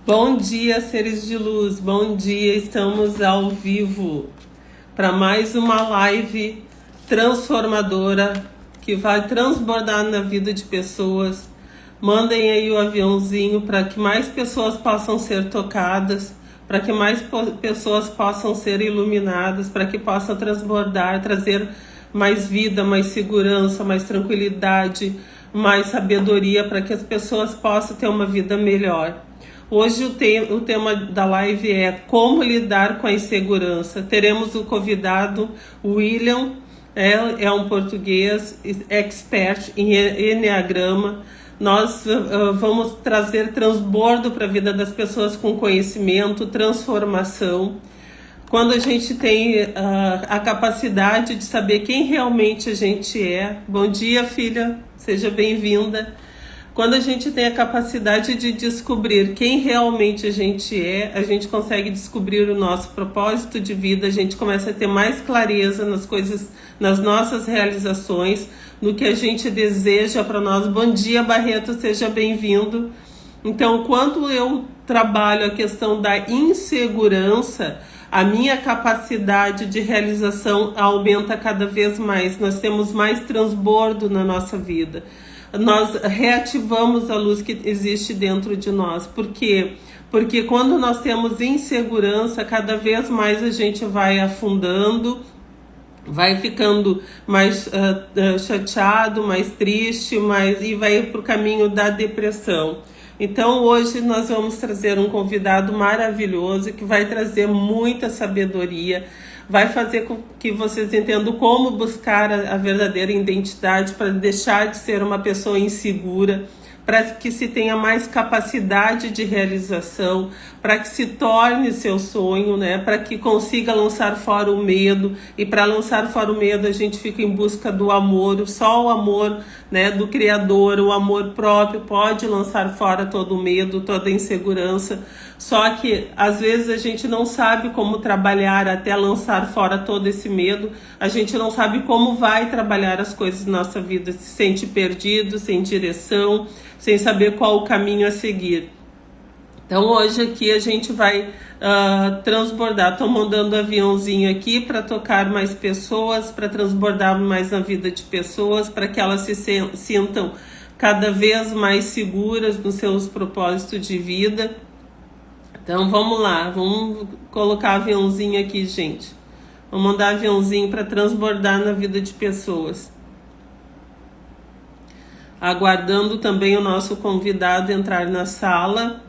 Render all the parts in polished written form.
Bom dia, seres de luz. Bom dia, estamos ao vivo para mais uma live transformadora que vai transbordar na vida de pessoas. Mandem aí o aviãozinho para que mais pessoas possam ser tocadas, para que mais pessoas possam ser iluminadas, para que possa transbordar, trazer mais vida, mais segurança, mais tranquilidade, mais sabedoria para que as pessoas possam ter uma vida melhor. Hoje o tema da live é como lidar com a insegurança. Teremos o convidado William, é um português expert em Enneagrama. Nós vamos trazer transbordo para a vida das pessoas com conhecimento, transformação. Quando a gente tem a capacidade de saber quem realmente a gente é. Bom dia, filha, seja bem-vinda. Quando a gente tem a capacidade de descobrir quem realmente a gente consegue descobrir o nosso propósito de vida, a gente começa a ter mais clareza nas coisas, nas nossas realizações, no que a gente deseja para nós. Bom dia, Barreto, seja bem-vindo. Então, quando eu trabalho a questão da insegurança, a minha capacidade de realização aumenta cada vez mais. Nós temos mais transbordo na nossa vida. Nós reativamos a luz que existe dentro de nós. Por quê? Porque quando nós temos insegurança, cada vez mais a gente vai afundando, vai ficando mais chateado, mais triste, e vai para o caminho da depressão. Então hoje nós vamos trazer um convidado maravilhoso que vai trazer muita sabedoria, vai fazer com que vocês entendam como buscar a verdadeira identidade para deixar de ser uma pessoa insegura, para que se tenha mais capacidade de realização, para que se torne seu sonho, né? Para que consiga lançar fora o medo. E para lançar fora o medo, a gente fica em busca do amor, só o amor, né, do Criador, o amor próprio pode lançar fora todo o medo, toda a insegurança. Só que às vezes a gente não sabe como trabalhar até lançar fora todo esse medo, a gente não sabe como vai trabalhar as coisas na nossa vida, se sente perdido, sem direção, sem saber qual o caminho a seguir. Então hoje aqui a gente vai transbordar. Estou mandando aviãozinho aqui para tocar mais pessoas, para transbordar mais na vida de pessoas, para que elas se sintam cada vez mais seguras nos seus propósitos de vida. Então vamos lá, vamos colocar aviãozinho aqui, gente. Vamos mandar aviãozinho para transbordar na vida de pessoas. Aguardando também o nosso convidado entrar na sala.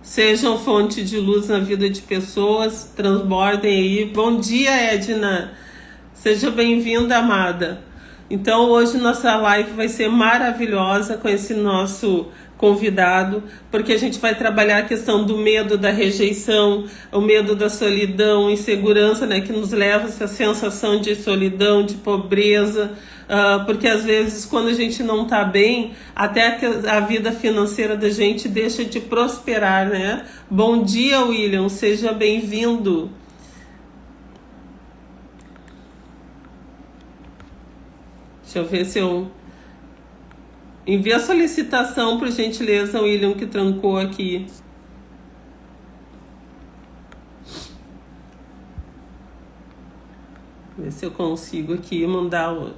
Sejam fonte de luz na vida de pessoas, transbordem aí. Bom dia, Edna. Seja bem-vinda, amada. Então, hoje nossa live vai ser maravilhosa com esse nosso convidado, porque a gente vai trabalhar a questão do medo da rejeição, o medo da solidão, insegurança, né, que nos leva a essa sensação de solidão, de pobreza, porque às vezes quando a gente não está bem, até a vida financeira da gente deixa de prosperar, né? Bom dia, William, seja bem-vindo. Deixa eu ver se eu envia a solicitação, por gentileza, William, que trancou aqui. Ver se eu consigo aqui mandar o...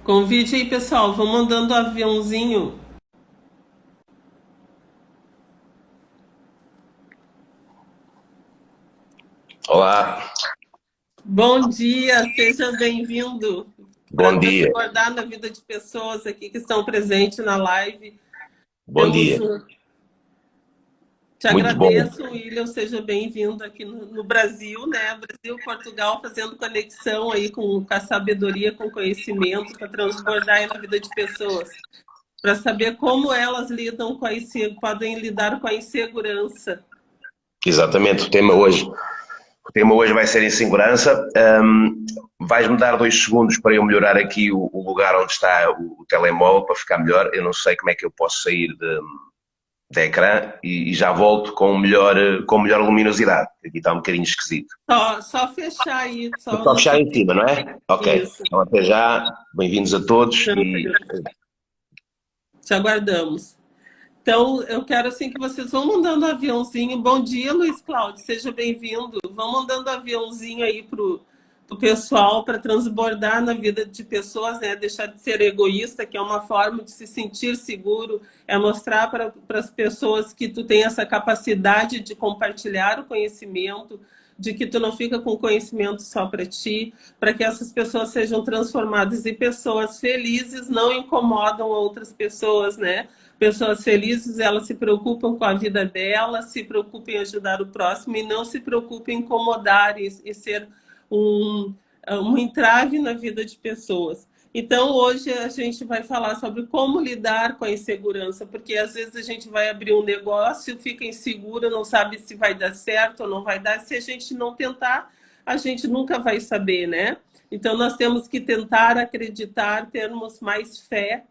Convide aí, pessoal. Vão mandando o aviãozinho. Olá. Bom dia, seja bem-vindo para Bom dia. transbordar na vida de pessoas aqui que estão presentes na live. Bom Temos dia. Te Muito bom. agradeço, William, seja bem-vindo aqui no Brasil, né? Brasil, Portugal, fazendo conexão aí com a sabedoria, com o conhecimento, para transbordar aí na vida de pessoas, para saber como elas lidam com podem lidar com a insegurança. Exatamente, o tema hoje vai ser insegurança. Vais-me dar 2 segundos para eu melhorar aqui o lugar onde está o telemóvel para ficar melhor. Eu não sei como é que eu posso sair de... de ecrã e já volto com melhor luminosidade. Aqui está um bocadinho esquisito. Só fechar aí, É só só não fechar sei em cima, não é? Ok. isso. Então até já. Bem-vindos a todos e Te aguardamos. Então, eu quero assim que vocês vão mandando aviãozinho. Bom dia, Luiz Cláudio, seja bem-vindo. Vão mandando aviãozinho aí pro pessoal para transbordar na vida de pessoas, né? Deixar de ser egoísta, que é uma forma de se sentir seguro, é mostrar para as pessoas que tu tem essa capacidade de compartilhar o conhecimento, de que tu não fica com conhecimento só para ti, para que essas pessoas sejam transformadas e pessoas felizes não incomodam outras pessoas, né? Pessoas felizes, elas se preocupam com a vida delas, se preocupam em ajudar o próximo e não se preocupam em incomodar e ser um entrave na vida de pessoas. Então, hoje a gente vai falar sobre como lidar com a insegurança, porque às vezes a gente vai abrir um negócio, fica inseguro, não sabe se vai dar certo ou não vai dar. Se a gente não tentar, a gente nunca vai saber, né? Então, nós temos que tentar acreditar, termos mais fé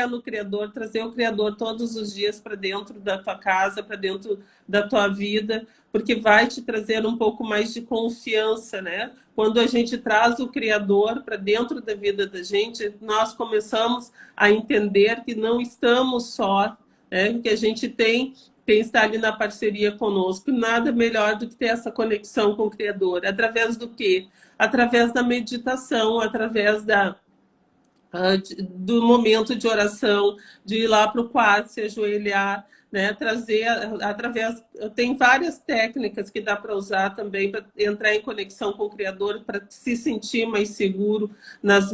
no Criador, trazer o Criador todos os dias para dentro da tua casa, para dentro da tua vida, porque vai te trazer um pouco mais de confiança, né? Quando a gente traz o Criador para dentro da vida da gente, nós começamos a entender que não estamos só, né? Que a gente tem quem está ali na parceria conosco. Nada melhor do que ter essa conexão com o Criador. Através do quê? Através da meditação, através do momento de oração, de ir lá para o quarto, se ajoelhar, né? Trazer através. Tem várias técnicas que dá para usar também para entrar em conexão com o Criador, para se sentir mais seguro nas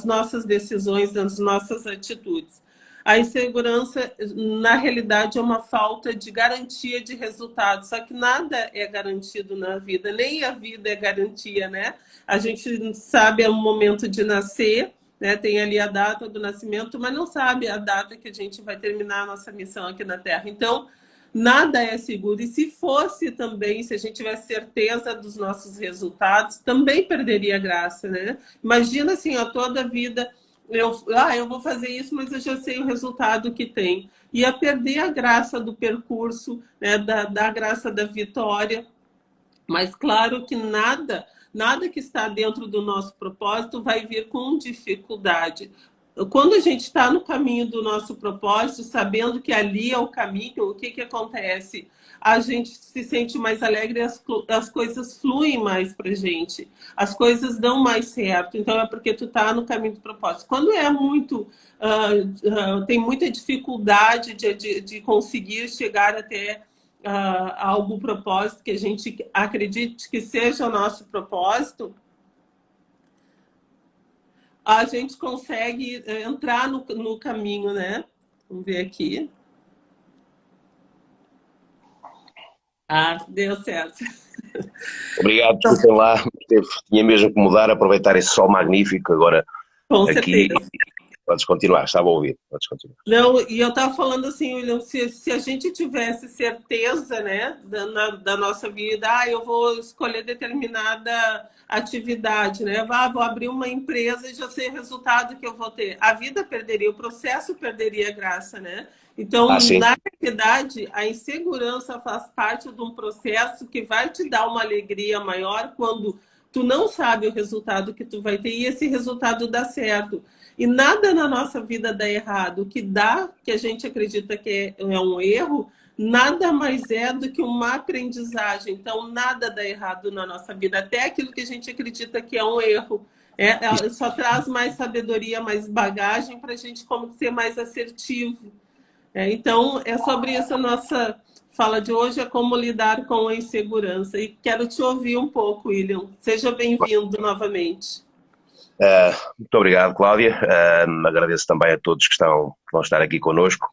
nossas decisões, nas nossas atitudes. A insegurança, na realidade, é uma falta de garantia de resultado. Só que nada é garantido na vida, nem a vida é garantia, né? A gente sabe o momento de nascer, né? Tem ali a data do nascimento, mas não sabe a data que a gente vai terminar a nossa missão aqui na Terra. Então, nada é seguro. E se fosse também, se a gente tivesse certeza dos nossos resultados, também perderia a graça, né? Imagina assim, ó, toda a vida eu vou fazer isso, mas eu já sei o resultado que tem. Ia perder a graça do percurso, né? Da graça da vitória. Mas claro que nada que está dentro do nosso propósito vai vir com dificuldade. Quando a gente está no caminho do nosso propósito, sabendo que ali é o caminho, o que acontece? A gente se sente mais alegre e as coisas fluem mais para a gente. As coisas dão mais certo. Então, é porque tu está no caminho do propósito. Quando é muito... tem muita dificuldade de conseguir chegar até algum propósito que a gente acredite que seja o nosso propósito, a gente consegue entrar no caminho, né? Vamos ver aqui. Deu certo. obrigado, desculpem lá, tinha mesmo que mudar, aproveitar esse sol magnífico agora Com aqui. certeza. Podes continuar, estava a ouvir, podes continuar. Não, e eu estava falando assim, William, se a gente tivesse certeza, né, da nossa vida, eu vou escolher determinada atividade, né, vou abrir uma empresa e já sei o resultado que eu vou ter. A vida perderia, o processo perderia a graça, né? Então, Sim. na realidade, a insegurança faz parte de um processo que vai te dar uma alegria maior quando tu não sabe o resultado que tu vai ter e esse resultado dá certo. E nada na nossa vida dá errado. O que dá, que a gente acredita que é um erro, nada mais é do que uma aprendizagem. Então, nada dá errado na nossa vida. Até aquilo que a gente acredita que é um erro. Só traz mais sabedoria, mais bagagem para a gente como ser mais assertivo. Então, é sobre isso a nossa fala de hoje, é como lidar com a insegurança. E quero te ouvir um pouco, William. Seja bem-vindo novamente. Muito obrigado, Cláudia. Agradeço também a todos que vão estar aqui connosco.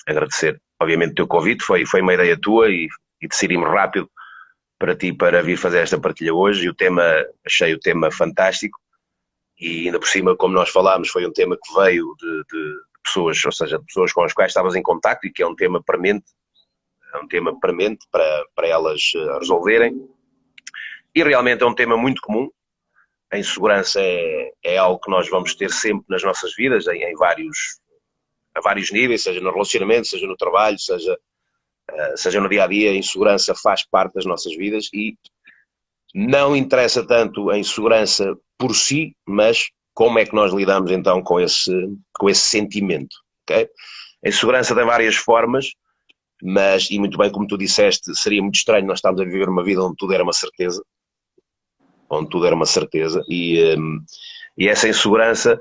Agradecer, obviamente, o teu convite. Foi uma ideia tua e decidimos rápido para ti para vir fazer esta partilha hoje. E achei o tema fantástico. E ainda por cima, como nós falámos, foi um tema que veio de pessoas, ou seja, de pessoas com as quais estavas em contacto e que é um tema premente, para elas resolverem. E realmente é um tema muito comum. A insegurança é algo que nós vamos ter sempre nas nossas vidas, em vários a vários níveis, seja no relacionamento, seja no trabalho, seja no dia-a-dia. A insegurança faz parte das nossas vidas e não interessa tanto a insegurança por si, mas como é que nós lidamos então com esse sentimento, ok? A insegurança tem várias formas, mas, e muito bem como tu disseste, seria muito estranho nós estarmos a viver uma vida onde tudo era uma certeza, e essa insegurança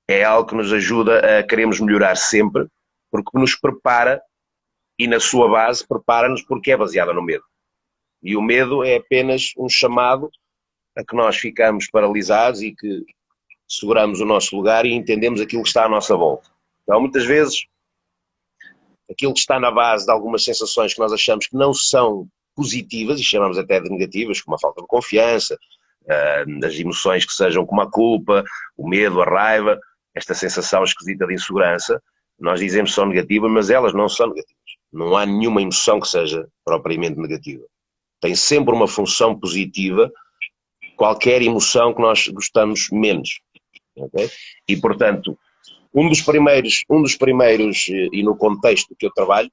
é algo que nos ajuda a queremos melhorar sempre, porque nos prepara, e na sua base prepara-nos porque é baseada no medo. E o medo é apenas um chamado a que nós ficamos paralisados e que seguramos o nosso lugar e entendemos aquilo que está à nossa volta. Então, muitas vezes, aquilo que está na base de algumas sensações que nós achamos que não são positivas, e chamamos até de negativas, como a falta de confiança, das emoções que sejam como a culpa, o medo, a raiva, esta sensação esquisita de insegurança, nós dizemos que são negativas, mas elas não são negativas. Não há nenhuma emoção que seja propriamente negativa. Tem sempre uma função positiva, qualquer emoção que nós gostamos menos. Okay? E, portanto, um dos primeiros, e no contexto que eu trabalho,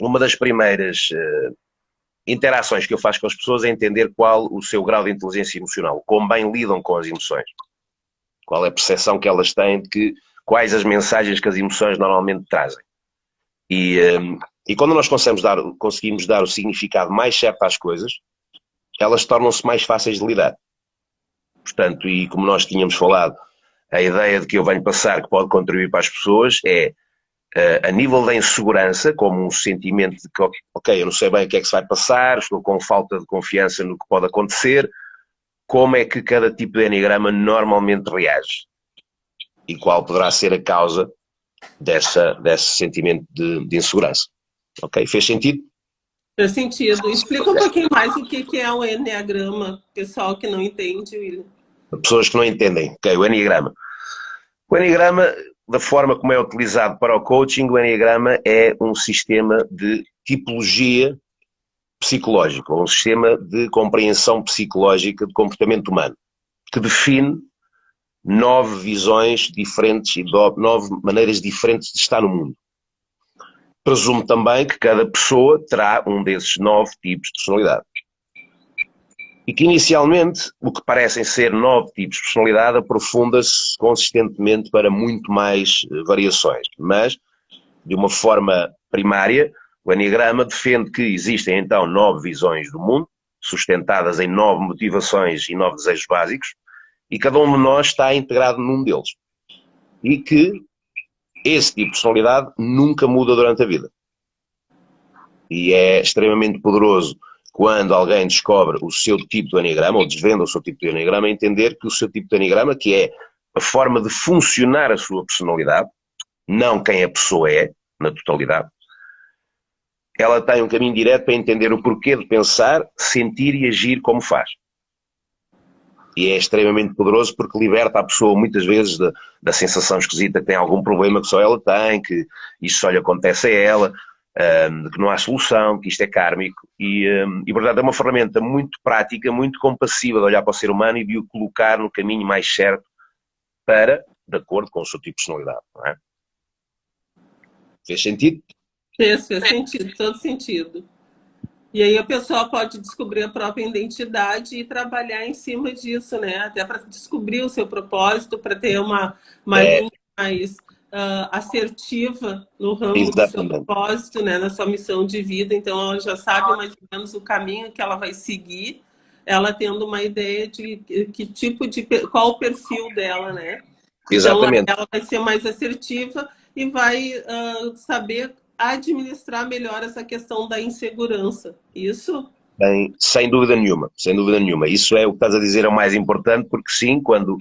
uma das primeiras interações que eu faço com as pessoas é entender qual o seu grau de inteligência emocional, como bem lidam com as emoções, qual é a percepção que elas têm de quais as mensagens que as emoções normalmente trazem. E quando nós conseguimos dar o significado mais certo às coisas, elas tornam-se mais fáceis de lidar. Portanto, e como nós tínhamos falado, a ideia de que eu venho passar que pode contribuir para as pessoas é, a nível da insegurança, como um sentimento de que, ok, eu não sei bem o que é que se vai passar, estou com falta de confiança no que pode acontecer, como é que cada tipo de enneagrama normalmente reage? E qual poderá ser a causa desse sentimento de insegurança? Ok? Fez sentido? Faz sentido. Explica um pouquinho mais o que é o enneagrama, pessoal que não entende, William. Pessoas que não entendem. Ok, o enneagrama. O enneagrama, da forma como é utilizado para o coaching, o enneagrama é um sistema de tipologia psicológica, ou um sistema de compreensão psicológica de comportamento humano, que define 9 visões diferentes e 9 maneiras diferentes de estar no mundo. Presumo também que cada pessoa terá um desses 9 tipos de personalidade. E que inicialmente, o que parecem ser 9 tipos de personalidade, aprofunda-se consistentemente para muito mais variações. Mas, de uma forma primária, o enneagrama defende que existem então 9 visões do mundo, sustentadas em 9 motivações e 9 desejos básicos, e cada um de nós está integrado num deles. E que esse tipo de personalidade nunca muda durante a vida. E é extremamente poderoso quando alguém descobre o seu tipo de enneagrama, ou desvenda o seu tipo de enneagrama, entender que o seu tipo de enneagrama, que é a forma de funcionar a sua personalidade, não quem a pessoa é, na totalidade, ela tem um caminho direto para entender o porquê de pensar, sentir e agir como faz. E é extremamente poderoso porque liberta a pessoa muitas vezes da sensação esquisita que tem algum problema que só ela tem, que isto só lhe acontece a ela, que não há solução, que isto é kármico. E verdade, é uma ferramenta muito prática, muito compassiva de olhar para o ser humano e de o colocar no caminho mais certo para, de acordo com o seu tipo de personalidade. Não é? Fez sentido? Fez sentido, todo sentido. E aí a pessoa pode descobrir a própria identidade e trabalhar em cima disso, né? Até para descobrir o seu propósito, para ter uma linha mais assertiva no ramo do seu propósito, né? Na sua missão de vida. Então ela já sabe mais ou menos o caminho que ela vai seguir, ela tendo uma ideia de qual o perfil dela, né? Exatamente. Então ela vai ser mais assertiva e vai saber administrar melhor essa questão da insegurança. Isso? Bem, sem dúvida nenhuma, sem dúvida nenhuma. Isso é o que estás a dizer, é o mais importante, porque sim, quando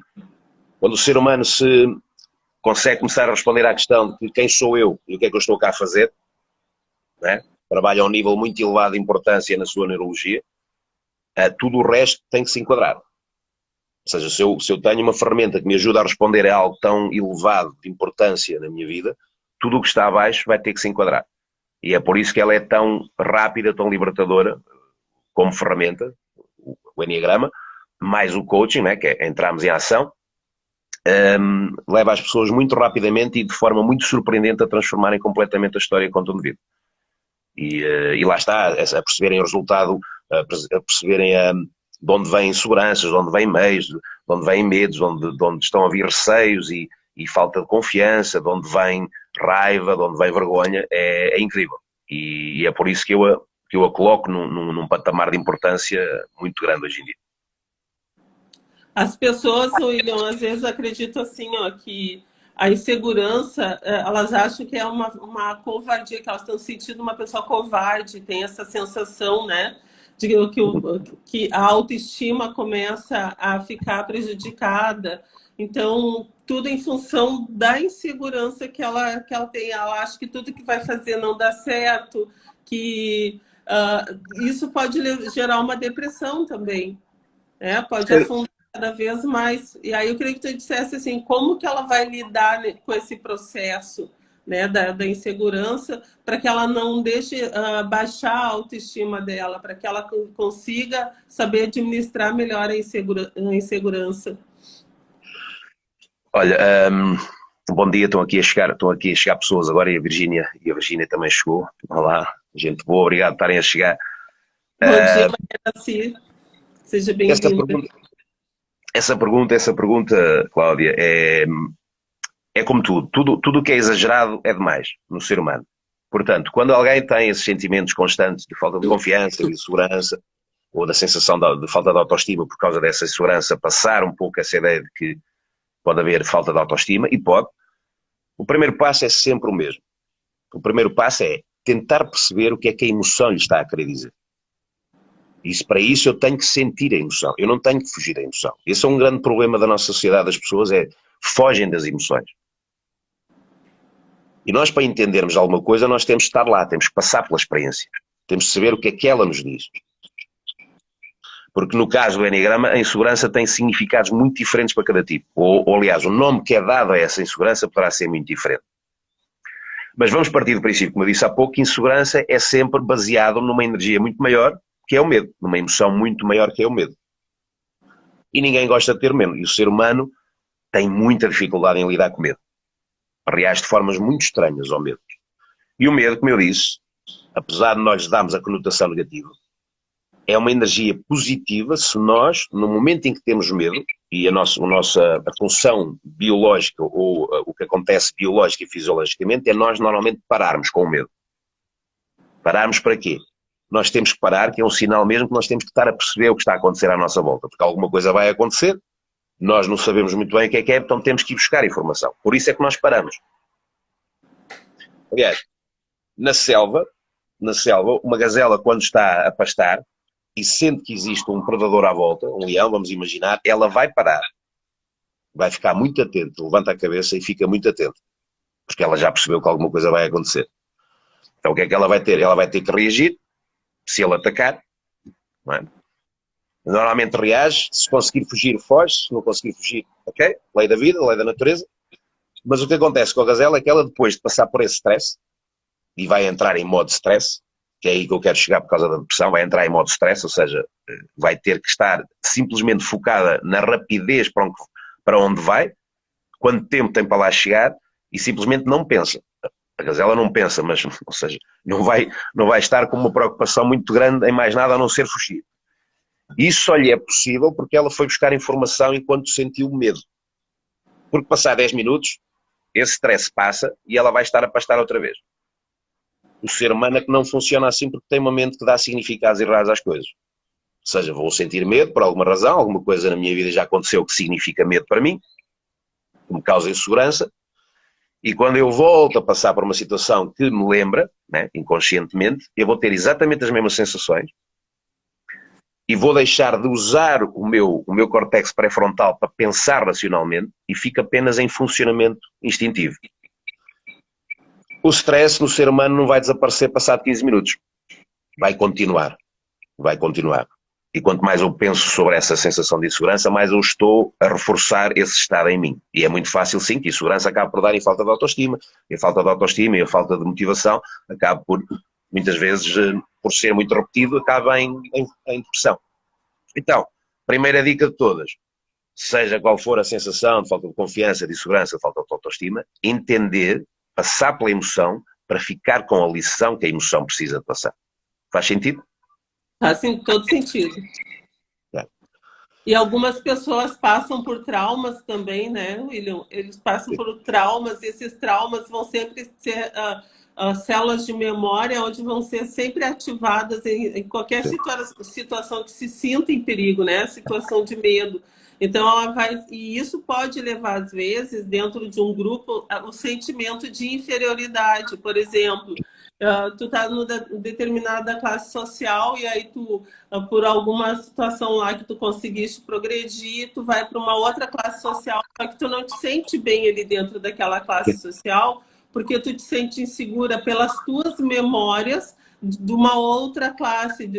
o ser humano se consegue começar a responder à questão de quem sou eu e o que é que eu estou cá a fazer, né? Trabalha a um nível muito elevado de importância na sua neurologia, tudo o resto tem que se enquadrar. Ou seja, se eu tenho uma ferramenta que me ajuda a responder a algo tão elevado de importância na minha vida, tudo o que está abaixo vai ter que se enquadrar. E é por isso que ela é tão rápida, tão libertadora como ferramenta, o enneagrama, mais o coaching, né, que é entrarmos em ação, leva as pessoas muito rapidamente e de forma muito surpreendente a transformarem completamente a história que contam de vida. E lá está, a perceberem o resultado, a perceberem de onde vêm inseguranças, de onde vêm meios, de onde vêm medos, de onde estão a vir receios e falta de confiança, de onde vem raiva, de onde vem vergonha, é incrível. E é por isso que eu a coloco num patamar de importância muito grande hoje em dia. As pessoas, William, às vezes acreditam assim, ó, que a insegurança, elas acham que é uma covardia, que elas estão sentindo uma pessoa covarde, tem essa sensação, né, de que a autoestima começa a ficar prejudicada. Então, tudo em função da insegurança que ela tem. Ela acha que tudo que vai fazer não dá certo, que isso pode gerar uma depressão também, né? Pode afundar cada vez mais. E aí eu queria que tu dissesse assim, como que ela vai lidar, né, com esse processo, né, da insegurança, para que ela não deixe baixar a autoestima dela, para que ela consiga saber administrar melhor a insegurança. Olha, bom dia, estão aqui a chegar pessoas agora e a Virgínia também chegou. Olá, gente boa, obrigado por estarem a chegar. Bom dia, Maria Daci. Seja bem-vinda. Essa pergunta, Cláudia, é como tudo o que é exagerado é demais no ser humano. Portanto, quando alguém tem esses sentimentos constantes de falta de confiança, de insegurança, ou da sensação de falta de autoestima por causa dessa insegurança, passar um pouco essa ideia de que pode haver falta de autoestima, e pode, o primeiro passo é sempre o mesmo. O primeiro passo é tentar perceber o que é que a emoção lhe está a querer dizer. Para isso eu tenho que sentir a emoção, eu não tenho que fugir da emoção. Esse é um grande problema da nossa sociedade, as pessoas fogem das emoções. E nós, para entendermos alguma coisa, nós temos que estar lá, temos que passar pela experiência, temos que saber o que é que ela nos diz. Porque no caso do Enneagrama, a insegurança tem significados muito diferentes para cada tipo. Ou aliás, o nome que é dado a essa insegurança poderá ser muito diferente. Mas vamos partir do princípio, como eu disse há pouco, que insegurança é sempre baseado numa energia muito maior, que é o medo, numa emoção muito maior que é o medo. E ninguém gosta de ter medo. E o ser humano tem muita dificuldade em lidar com medo. Reage de formas muito estranhas ao medo. E o medo, como eu disse, apesar de nós darmos a conotação negativa, é uma energia positiva se nós, no momento em que temos medo, e a função biológica, ou o que acontece biológica e fisiologicamente, é nós normalmente pararmos com o medo. Pararmos para quê? Nós temos que parar, que é um sinal mesmo que nós temos que estar a perceber o que está a acontecer à nossa volta, porque alguma coisa vai acontecer, nós não sabemos muito bem o que é, então temos que ir buscar informação. Por isso é que nós paramos. Aliás, na selva, uma gazela quando está a pastar e sente que existe um predador à volta, um leão, vamos imaginar, ela vai parar, vai ficar muito atenta, levanta a cabeça e fica muito atenta, porque ela já percebeu que alguma coisa vai acontecer. Então o que é que ela vai ter? Ela vai ter que reagir, se ele atacar, não é? Normalmente reage, se conseguir fugir, foge, se não conseguir fugir, ok, lei da vida, lei da natureza, mas o que acontece com a gazela é que ela depois de passar por esse stress, e vai entrar em modo stress, que é aí que eu quero chegar por causa da depressão, vai entrar em modo stress, ou seja, vai ter que estar simplesmente focada na rapidez para onde vai, quanto tempo tem para lá chegar, e simplesmente não pensa. A gazela não pensa, mas, ou seja, não vai estar com uma preocupação muito grande em mais nada a não ser fugir. Isso só lhe é possível porque ela foi buscar informação enquanto sentiu medo. Porque passar 10 minutos, esse stress passa e ela vai estar a pastar outra vez. O ser humano é que não funciona assim porque tem uma mente que dá significados errados às coisas. Ou seja, vou sentir medo por alguma razão, alguma coisa na minha vida já aconteceu que significa medo para mim, que me causa insegurança, e quando eu volto a passar por uma situação que me lembra, né, inconscientemente, eu vou ter exatamente as mesmas sensações e vou deixar de usar o meu córtex pré-frontal para pensar racionalmente e fico apenas em funcionamento instintivo. O stress no ser humano não vai desaparecer passado 15 minutos. Vai continuar. E quanto mais eu penso sobre essa sensação de insegurança, mais eu estou a reforçar esse estado em mim. E é muito fácil, sim, que a insegurança acaba por dar em falta de autoestima. E a falta de autoestima e a falta de motivação acaba por, muitas vezes, por ser muito repetido, acaba em depressão. Então, primeira dica de todas. seja qual for a sensação de falta de confiança, de insegurança, de falta de autoestima, entender, passar pela emoção para ficar com a lição que a emoção precisa de passar. Faz sentido? Faz todo sentido. É. E algumas pessoas passam por traumas também, né, William? Eles passam por traumas e esses traumas vão sempre ser células de memória onde vão ser sempre ativadas em qualquer situação que se sinta em perigo, né? Situação de medo. Então, ela vai. E isso pode levar, às vezes, dentro de um grupo, o sentimento de inferioridade. Por exemplo, tu tá numa determinada classe social e aí tu, por alguma situação lá que tu conseguiste progredir, tu vai para uma outra classe social, só que tu não te sente bem ali dentro daquela classe social, porque tu te sente insegura pelas tuas memórias de uma outra classe,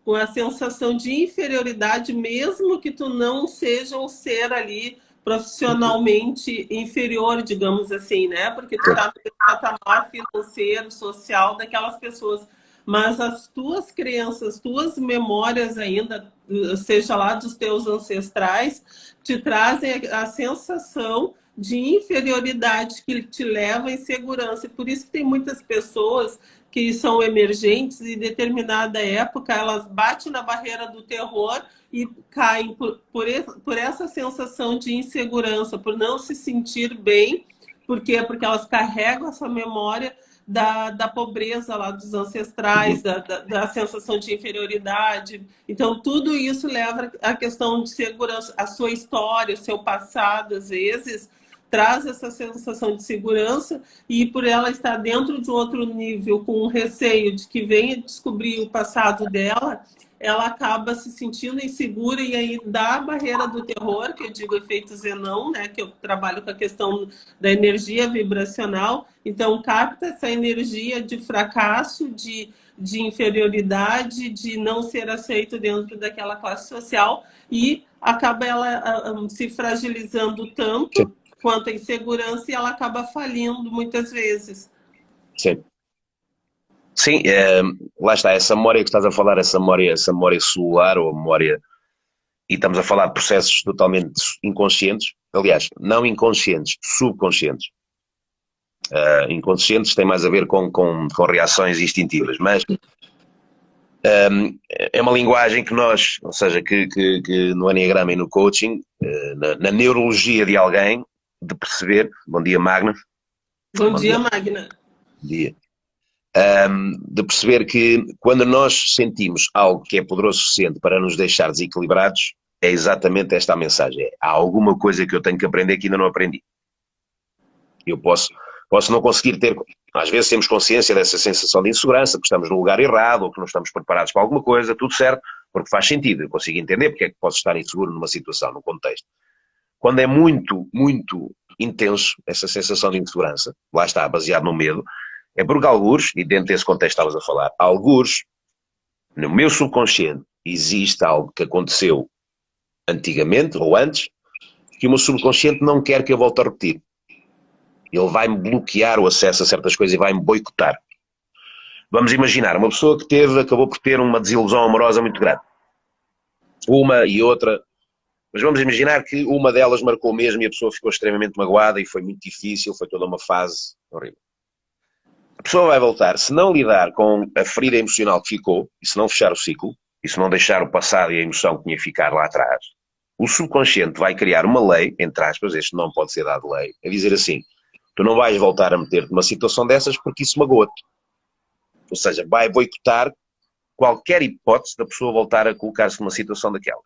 com a sensação de inferioridade, mesmo que tu não seja um ser ali profissionalmente inferior, digamos assim, né? Porque tu está no patamar financeiro, social daquelas pessoas. Mas as tuas crenças, tuas memórias ainda, seja lá dos teus ancestrais, te trazem a sensação de inferioridade que te leva à insegurança. E por isso que tem muitas pessoas que são emergentes e em determinada época elas batem na barreira do terror e caem por essa sensação de insegurança, por não se sentir bem. Por quê? Porque elas carregam essa memória da pobreza lá dos ancestrais, da sensação de inferioridade. Então, tudo isso leva à questão de segurança. A sua história, o seu passado, às vezes, traz essa sensação de segurança e por ela estar dentro de um outro nível, com um receio de que venha descobrir o passado dela, ela acaba se sentindo insegura e aí da barreira do terror, que eu digo efeito Zenão, né, que eu trabalho com a questão da energia vibracional, então capta essa energia de fracasso, de inferioridade, de não ser aceito dentro daquela classe social e acaba ela se fragilizando tanto quanto a insegurança e ela acaba falindo muitas vezes. Sim. Sim, lá está, essa memória que estás a falar, essa memória celular ou a memória, e estamos a falar de processos totalmente inconscientes, aliás, não inconscientes, subconscientes. Inconscientes tem mais a ver com reações instintivas, mas é uma linguagem que nós, ou seja, que no Enneagrama e no coaching, na neurologia de alguém, de perceber, bom dia Magna. Bom dia, Magna. Bom dia. De perceber que quando nós sentimos algo que é poderoso o suficiente para nos deixar desequilibrados, é exatamente esta a mensagem. Há alguma coisa que eu tenho que aprender que ainda não aprendi. Eu posso não conseguir ter... Às vezes temos consciência dessa sensação de insegurança, que estamos no lugar errado, ou que não estamos preparados para alguma coisa, tudo certo, porque faz sentido. Eu consigo entender porque é que posso estar inseguro numa situação, num contexto. Quando é muito, muito intenso essa sensação de insegurança, lá está, baseado no medo, é porque algures, e dentro desse contexto estavas a falar, algures, no meu subconsciente, existe algo que aconteceu antigamente ou antes, que o meu subconsciente não quer que eu volte a repetir. Ele vai-me bloquear o acesso a certas coisas e vai-me boicotar. Vamos imaginar, uma pessoa que acabou por ter uma desilusão amorosa muito grande. Uma e outra. Mas vamos imaginar que uma delas marcou mesmo e a pessoa ficou extremamente magoada e foi muito difícil, foi toda uma fase horrível. A pessoa vai voltar, se não lidar com a ferida emocional que ficou, e se não fechar o ciclo, e se não deixar o passado e a emoção que tinha que ficar lá atrás, o subconsciente vai criar uma lei, entre aspas, este não pode ser dado lei, a dizer assim, tu não vais voltar a meter-te numa situação dessas porque isso magoa-te. Ou seja, vai boicotar qualquer hipótese da pessoa voltar a colocar-se numa situação daquelas.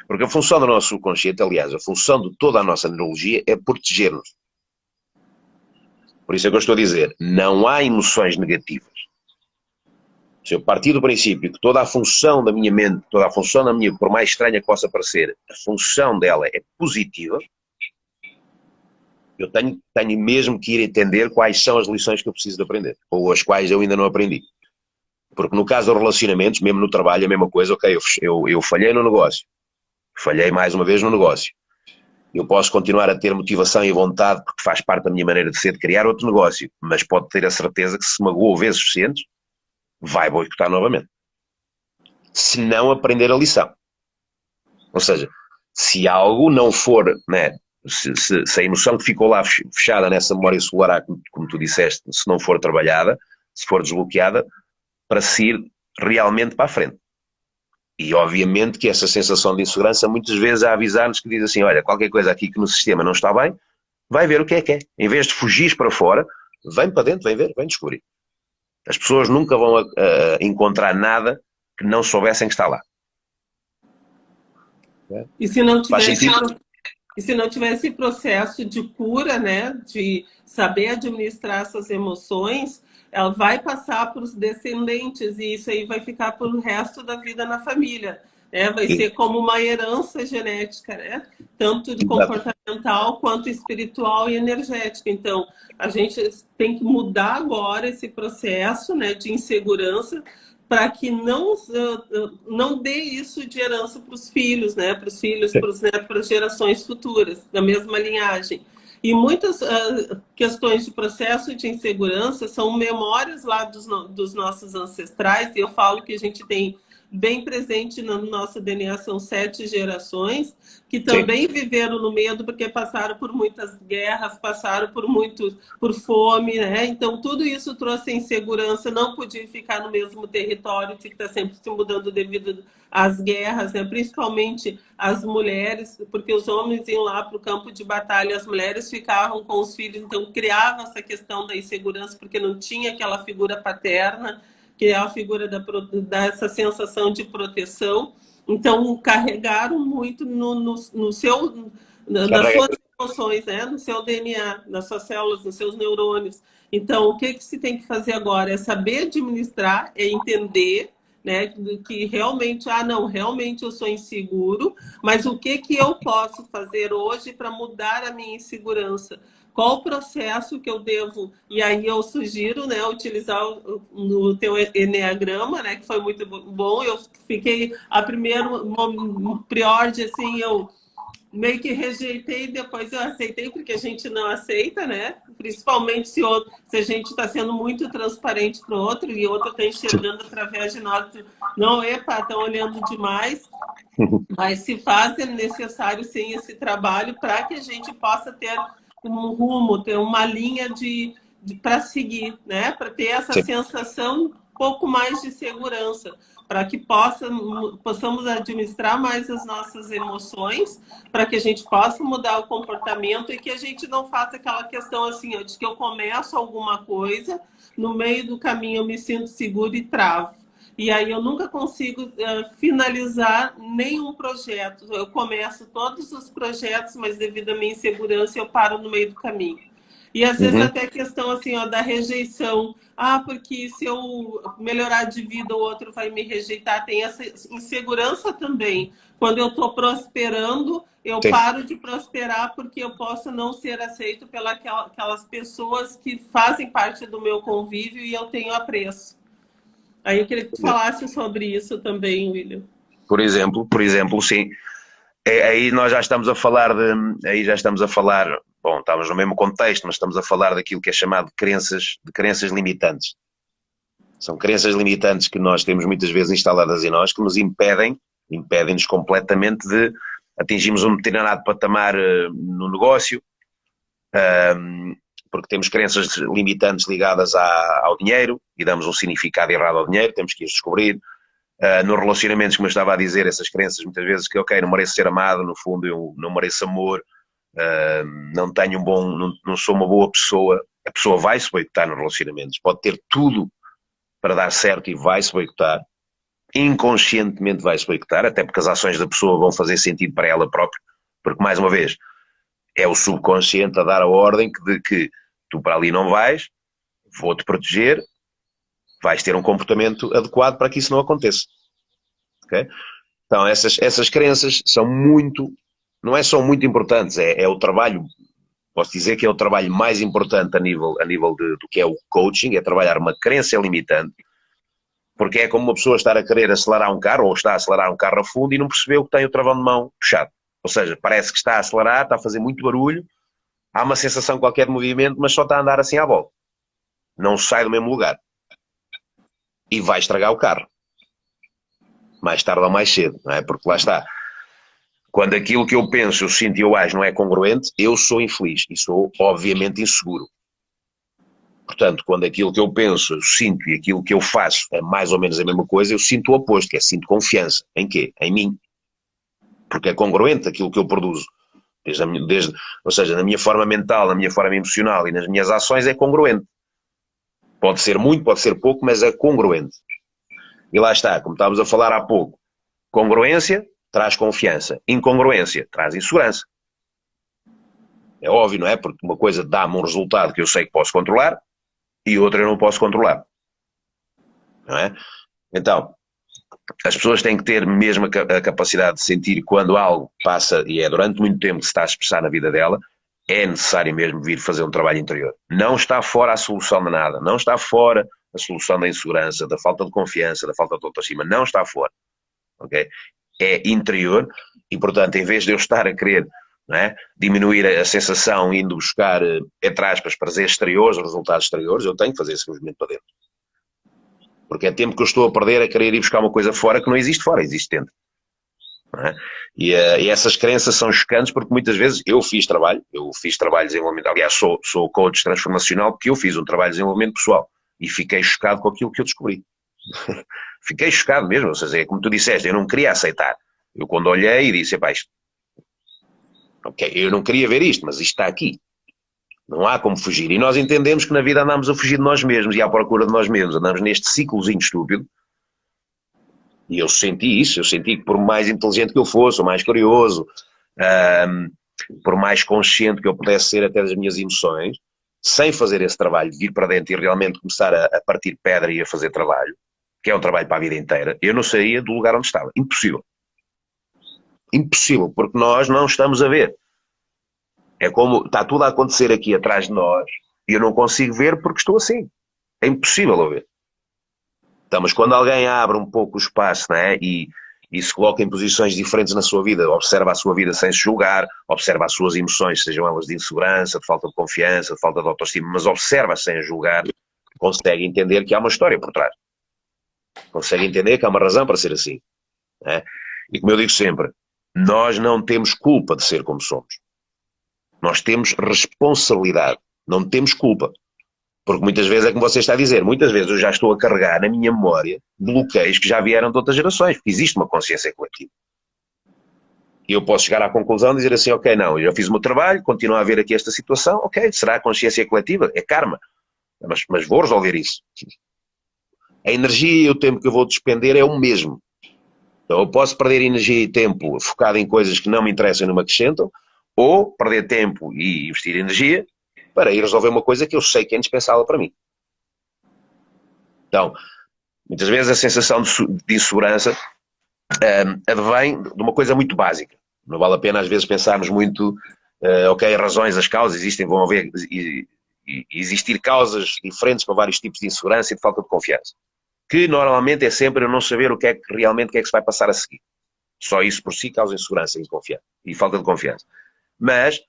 Porque a função do nosso subconsciente, aliás, a função de toda a nossa neurologia é proteger-nos. Por isso é que eu estou a dizer, não há emoções negativas. Se eu partir do princípio que toda a função da minha mente, toda a função da minha, por mais estranha que possa parecer, a função dela é positiva, eu tenho mesmo que ir entender quais são as lições que eu preciso de aprender, ou as quais eu ainda não aprendi. Porque no caso dos relacionamentos, mesmo no trabalho, a mesma coisa, ok, eu falhei no negócio, falhei mais uma vez no negócio. Eu posso continuar a ter motivação e vontade, porque faz parte da minha maneira de ser, de criar outro negócio, mas pode ter a certeza que se magoou vezes suficientes, vai boicotar novamente. Se não aprender a lição. Ou seja, Se algo não for, né, se a emoção que ficou lá fechada nessa memória celular, como tu disseste, se não for trabalhada, se for desbloqueada, para se ir realmente para a frente. E obviamente que essa sensação de insegurança muitas vezes a avisar-nos que diz assim, olha, qualquer coisa aqui que no sistema não está bem, vai ver o que é que é. Em vez de fugir para fora, vem para dentro, vem ver, vem descobrir. As pessoas nunca vão encontrar nada que não soubessem que está lá. E se não Faz tivesse sentido? E se não tiver esse processo de cura, né, de saber administrar essas emoções, ela vai passar para os descendentes e isso aí vai ficar para o resto da vida na família. Né? Vai ser como uma herança genética, né? Tanto de Exato. comportamental quanto espiritual e energética. Então, a gente tem que mudar agora esse processo, né, de insegurança para que não dê isso de herança para os filhos, né? Para os filhos, para os netos, para as gerações futuras, da mesma linhagem. E muitas questões de processo de insegurança são memórias lá dos nossos ancestrais, e eu falo que a gente tem bem presente no nosso DNA, são 7 gerações, que também Sim. viveram no medo, porque passaram por muitas guerras, passaram por fome, né? Então, tudo isso trouxe insegurança, não podia ficar no mesmo território, tinha que estar sempre se mudando devido às guerras, né? Principalmente as mulheres, porque os homens iam lá para o campo de batalha, as mulheres ficavam com os filhos, então criava essa questão da insegurança, porque não tinha aquela figura paterna, que é a figura dessa sensação de proteção. Então, carregaram muito nas suas emoções, né? No seu DNA, nas suas células, nos seus neurônios. Então, o que se tem que fazer agora é saber administrar, é entender, né, que realmente, não, realmente eu sou inseguro, mas o que eu posso fazer hoje para mudar a minha insegurança? Qual o processo que eu devo? E aí eu sugiro, né, utilizar no teu Eneagrama, né, que foi muito bom. Eu fiquei a primeiro priority, assim, eu meio que rejeitei, depois eu aceitei, porque a gente não aceita, né? Principalmente se a gente está sendo muito transparente para o outro e o outro está enxergando através de nós. Não, epa, estão olhando demais. Mas se faz é necessário, sim, esse trabalho para que a gente possa ter um rumo, ter uma linha para seguir, né? Para ter essa Sim. sensação um pouco mais de segurança, para que possamos administrar mais as nossas emoções, para que a gente possa mudar o comportamento e que a gente não faça aquela questão assim, de que eu começo alguma coisa, no meio do caminho eu me sinto seguro e travo. E aí eu nunca consigo finalizar nenhum projeto. Eu começo todos os projetos, mas devido à minha insegurança eu paro no meio do caminho. E às vezes até a questão assim, da rejeição. Porque se eu melhorar de vida, o outro vai me rejeitar. Tem essa insegurança também. Quando eu estou prosperando, eu Sim. paro de prosperar porque eu posso não ser aceito pelas aquelas pessoas que fazem parte do meu convívio e eu tenho apreço. Aí eu queria que tu falasse sobre isso também, William. Por exemplo, sim. Aí nós já estamos a falar bom, estamos no mesmo contexto, mas estamos a falar daquilo que é chamado de crenças limitantes. São crenças limitantes que nós temos muitas vezes instaladas em nós que nos impedem-nos completamente de atingirmos um determinado patamar no negócio, porque temos crenças limitantes ligadas ao dinheiro e damos um significado errado ao dinheiro, temos que ir descobrir. Nos relacionamentos, como eu estava a dizer, essas crenças muitas vezes que, ok, não mereço ser amado, no fundo eu não mereço amor, não tenho não sou uma boa pessoa. A pessoa vai se boicotar nos relacionamentos, pode ter tudo para dar certo e vai se boicotar, inconscientemente vai se boicotar, até porque as ações da pessoa vão fazer sentido para ela própria, porque mais uma vez é o subconsciente a dar a ordem de que tu para ali não vais, vou-te proteger, vais ter um comportamento adequado para que isso não aconteça. Okay? Então essas crenças são não é só muito importantes, é o trabalho, posso dizer que é o trabalho mais importante a nível do que é o coaching, é trabalhar uma crença limitante, porque é como uma pessoa estar a querer acelerar um carro, ou está a acelerar um carro a fundo e não percebeu que tem o travão de mão puxado. Ou seja, parece que está a acelerar, está a fazer muito barulho, há uma sensação qualquer de movimento, mas só está a andar assim à volta. Não sai do mesmo lugar. E vai estragar o carro. Mais tarde ou mais cedo, não é? Porque lá está. Quando aquilo que eu penso, eu sinto e eu acho não é congruente, eu sou infeliz e sou, obviamente, inseguro. Portanto, quando aquilo que eu penso, eu sinto e aquilo que eu faço é mais ou menos a mesma coisa, eu sinto o oposto, que é sinto confiança. Em quê? Em mim. Porque é congruente aquilo que eu produzo. Ou seja, na minha forma mental, na minha forma emocional e nas minhas ações é congruente. Pode ser muito, pode ser pouco, mas é congruente. E lá está, como estávamos a falar há pouco, congruência traz confiança, incongruência traz insegurança. É óbvio, não é? Porque uma coisa dá-me um resultado que eu sei que posso controlar e outra eu não posso controlar. Não é? Então, as pessoas têm que ter mesmo a capacidade de sentir quando algo passa, e é durante muito tempo que se está a expressar na vida dela, é necessário mesmo vir fazer um trabalho interior. Não está fora a solução de nada, não está fora a solução da insegurança, da falta de confiança, da falta de autoestima, não está fora. Okay? É interior e, portanto, em vez de eu estar a querer, não é, diminuir a sensação indo buscar, entre aspas, prazeres exteriores, resultados exteriores, eu tenho que fazer esse movimento para dentro. Porque é tempo que eu estou a perder a querer ir buscar uma coisa fora que não existe fora, existe dentro. Não é? E essas crenças são chocantes porque muitas vezes eu fiz trabalho de desenvolvimento, aliás sou coach transformacional porque eu fiz um trabalho de desenvolvimento pessoal e fiquei chocado com aquilo que eu descobri. Fiquei chocado mesmo, ou seja, é como tu disseste, eu não queria aceitar. Eu quando olhei e disse, pá, isto, ok, eu não queria ver isto, mas isto está aqui. Não há como fugir. E nós entendemos que na vida andamos a fugir de nós mesmos e à procura de nós mesmos. Andamos neste ciclozinho estúpido. E eu senti isso. Eu senti que por mais inteligente que eu fosse, ou mais curioso, por mais consciente que eu pudesse ser até das minhas emoções, sem fazer esse trabalho, de vir para dentro e realmente começar a partir pedra e a fazer trabalho, que é um trabalho para a vida inteira, eu não saía do lugar onde estava. Impossível. Impossível, porque nós não estamos a ver. É como, está tudo a acontecer aqui atrás de nós e eu não consigo ver porque estou assim. É impossível eu ver. Então, mas quando alguém abre um pouco o espaço, não é? E se coloca em posições diferentes na sua vida, observa a sua vida sem se julgar, observa as suas emoções, sejam elas de insegurança, de falta de confiança, de falta de autoestima, mas observa sem julgar, consegue entender que há uma história por trás. Consegue entender que há uma razão para ser assim. Não é? E como eu digo sempre, nós não temos culpa de ser como somos. Nós temos responsabilidade, não temos culpa. Porque muitas vezes é como você está a dizer, muitas vezes eu já estou a carregar na minha memória bloqueios que já vieram de outras gerações, porque existe uma consciência coletiva. E eu posso chegar à conclusão de dizer assim, ok, não, eu já fiz o meu trabalho, continuo a haver aqui esta situação, ok, será a consciência coletiva? É karma. Mas vou resolver isso. A energia e o tempo que eu vou despender é o mesmo. Então eu posso perder energia e tempo focado em coisas que não me interessam e não me acrescentam, ou perder tempo e investir energia para ir resolver uma coisa que eu sei que é indispensável para mim. Então, muitas vezes a sensação de insegurança advém de uma coisa muito básica. Não vale a pena às vezes pensarmos muito, ok, as razões, as causas existem, vão haver, existir causas diferentes para vários tipos de insegurança e de falta de confiança. Que normalmente é sempre eu não saber o que é que realmente o que é que se vai passar a seguir. Só isso por si causa insegurança e falta de confiança. Mas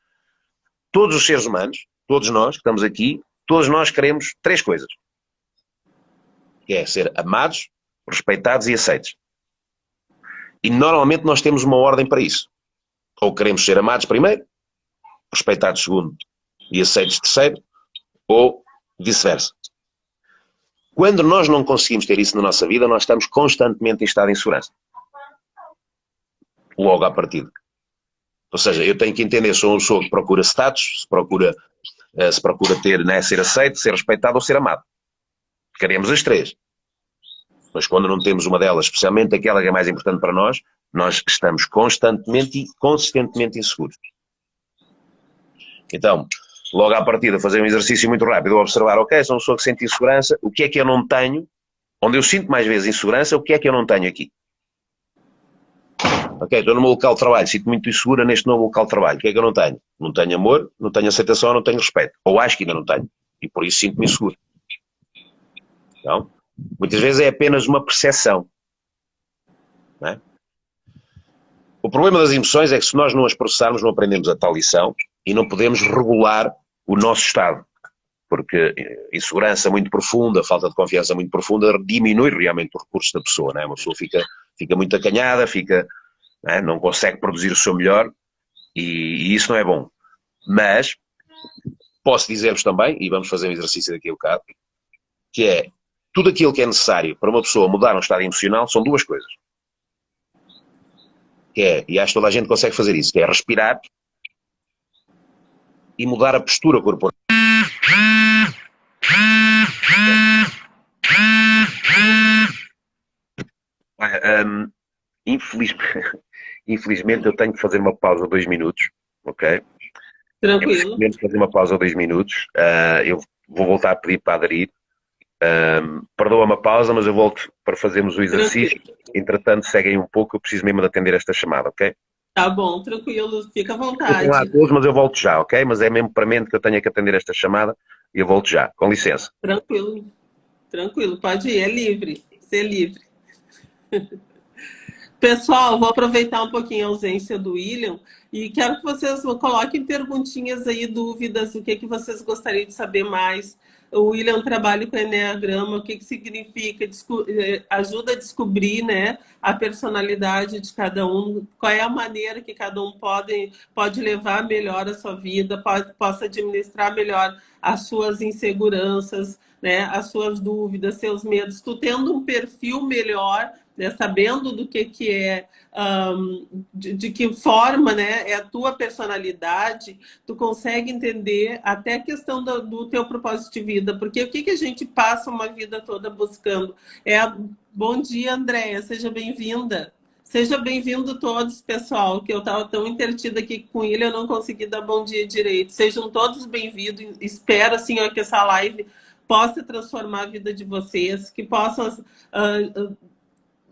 todos os seres humanos, todos nós que estamos aqui, todos nós queremos três coisas. Que é ser amados, respeitados e aceitos. E normalmente nós temos uma ordem para isso. Ou queremos ser amados primeiro, respeitados segundo e aceitos terceiro, ou vice-versa. Quando nós não conseguimos ter isso na nossa vida, nós estamos constantemente em estado de insegurança. Logo à partida. Ou seja, eu tenho que entender se sou uma pessoa que procura status, se procura ter, né, ser aceito, ser respeitado ou ser amado. Queremos as três. Mas quando não temos uma delas, especialmente aquela que é mais importante para nós, nós estamos constantemente e consistentemente inseguros. Então, logo à partida, fazer um exercício muito rápido, observar, ok, sou uma pessoa que sente insegurança, o que é que eu não tenho, onde eu sinto mais vezes insegurança, o que é que eu não tenho aqui? Ok, estou no meu local de trabalho, sinto-me muito insegura neste novo local de trabalho, o que é que eu não tenho? Não tenho amor, não tenho aceitação, não tenho respeito. Ou acho que ainda não tenho. E por isso sinto-me inseguro. Então, muitas vezes é apenas uma percepção. Não é? O problema das emoções é que se nós não as processarmos, não aprendemos a tal lição e não podemos regular o nosso estado. Porque insegurança muito profunda, falta de confiança muito profunda, diminui realmente o recurso da pessoa. Não é? Uma pessoa fica muito acanhada, fica não é? Não consegue produzir o seu melhor e isso não é bom. Mas posso dizer-vos também, e vamos fazer um exercício daqui a bocado, que é tudo aquilo que é necessário para uma pessoa mudar um estado emocional são duas coisas. Que é, e acho que toda a gente consegue fazer isso, que é respirar e mudar a postura corporal. Infeliz... Infelizmente eu tenho que fazer uma pausa de 2 minutos, ok? Tranquilo. Temos que fazer uma pausa de 2 minutos. Eu vou voltar a pedir para aderir. Perdoa-me a pausa, mas eu volto para fazermos o exercício. Tranquilo. Entretanto, seguem um pouco, eu preciso mesmo de atender esta chamada, ok? Tá bom, tranquilo, fica à Desculpem lá a vontade. todos, mas eu volto já, ok? Mas é mesmo para mim que eu tenho que atender esta chamada e eu volto já. Com licença. Tranquilo, tranquilo, pode ir, é livre, ser livre. Pessoal, vou aproveitar um pouquinho a ausência do William e quero que vocês coloquem perguntinhas aí, dúvidas, o que, que vocês gostariam de saber mais. O William trabalha com Enneagrama, o que, que significa, ajuda a descobrir, né, a personalidade de cada um, qual é a maneira que cada um pode levar melhor a sua vida, possa administrar melhor as suas inseguranças, né, as suas dúvidas, seus medos. Tu tendo um perfil melhor, né, sabendo do que é, de que forma, né, é a tua personalidade, tu consegue entender até a questão do teu propósito de vida, porque o que a gente passa uma vida toda buscando? Bom dia, Andréia, seja bem-vinda. Seja bem-vindo todos, pessoal, que eu estava tão entretida aqui com ele, eu não consegui dar bom dia direito. Sejam todos bem-vindos, espero assim, ó, que essa live possa transformar a vida de vocês, que possam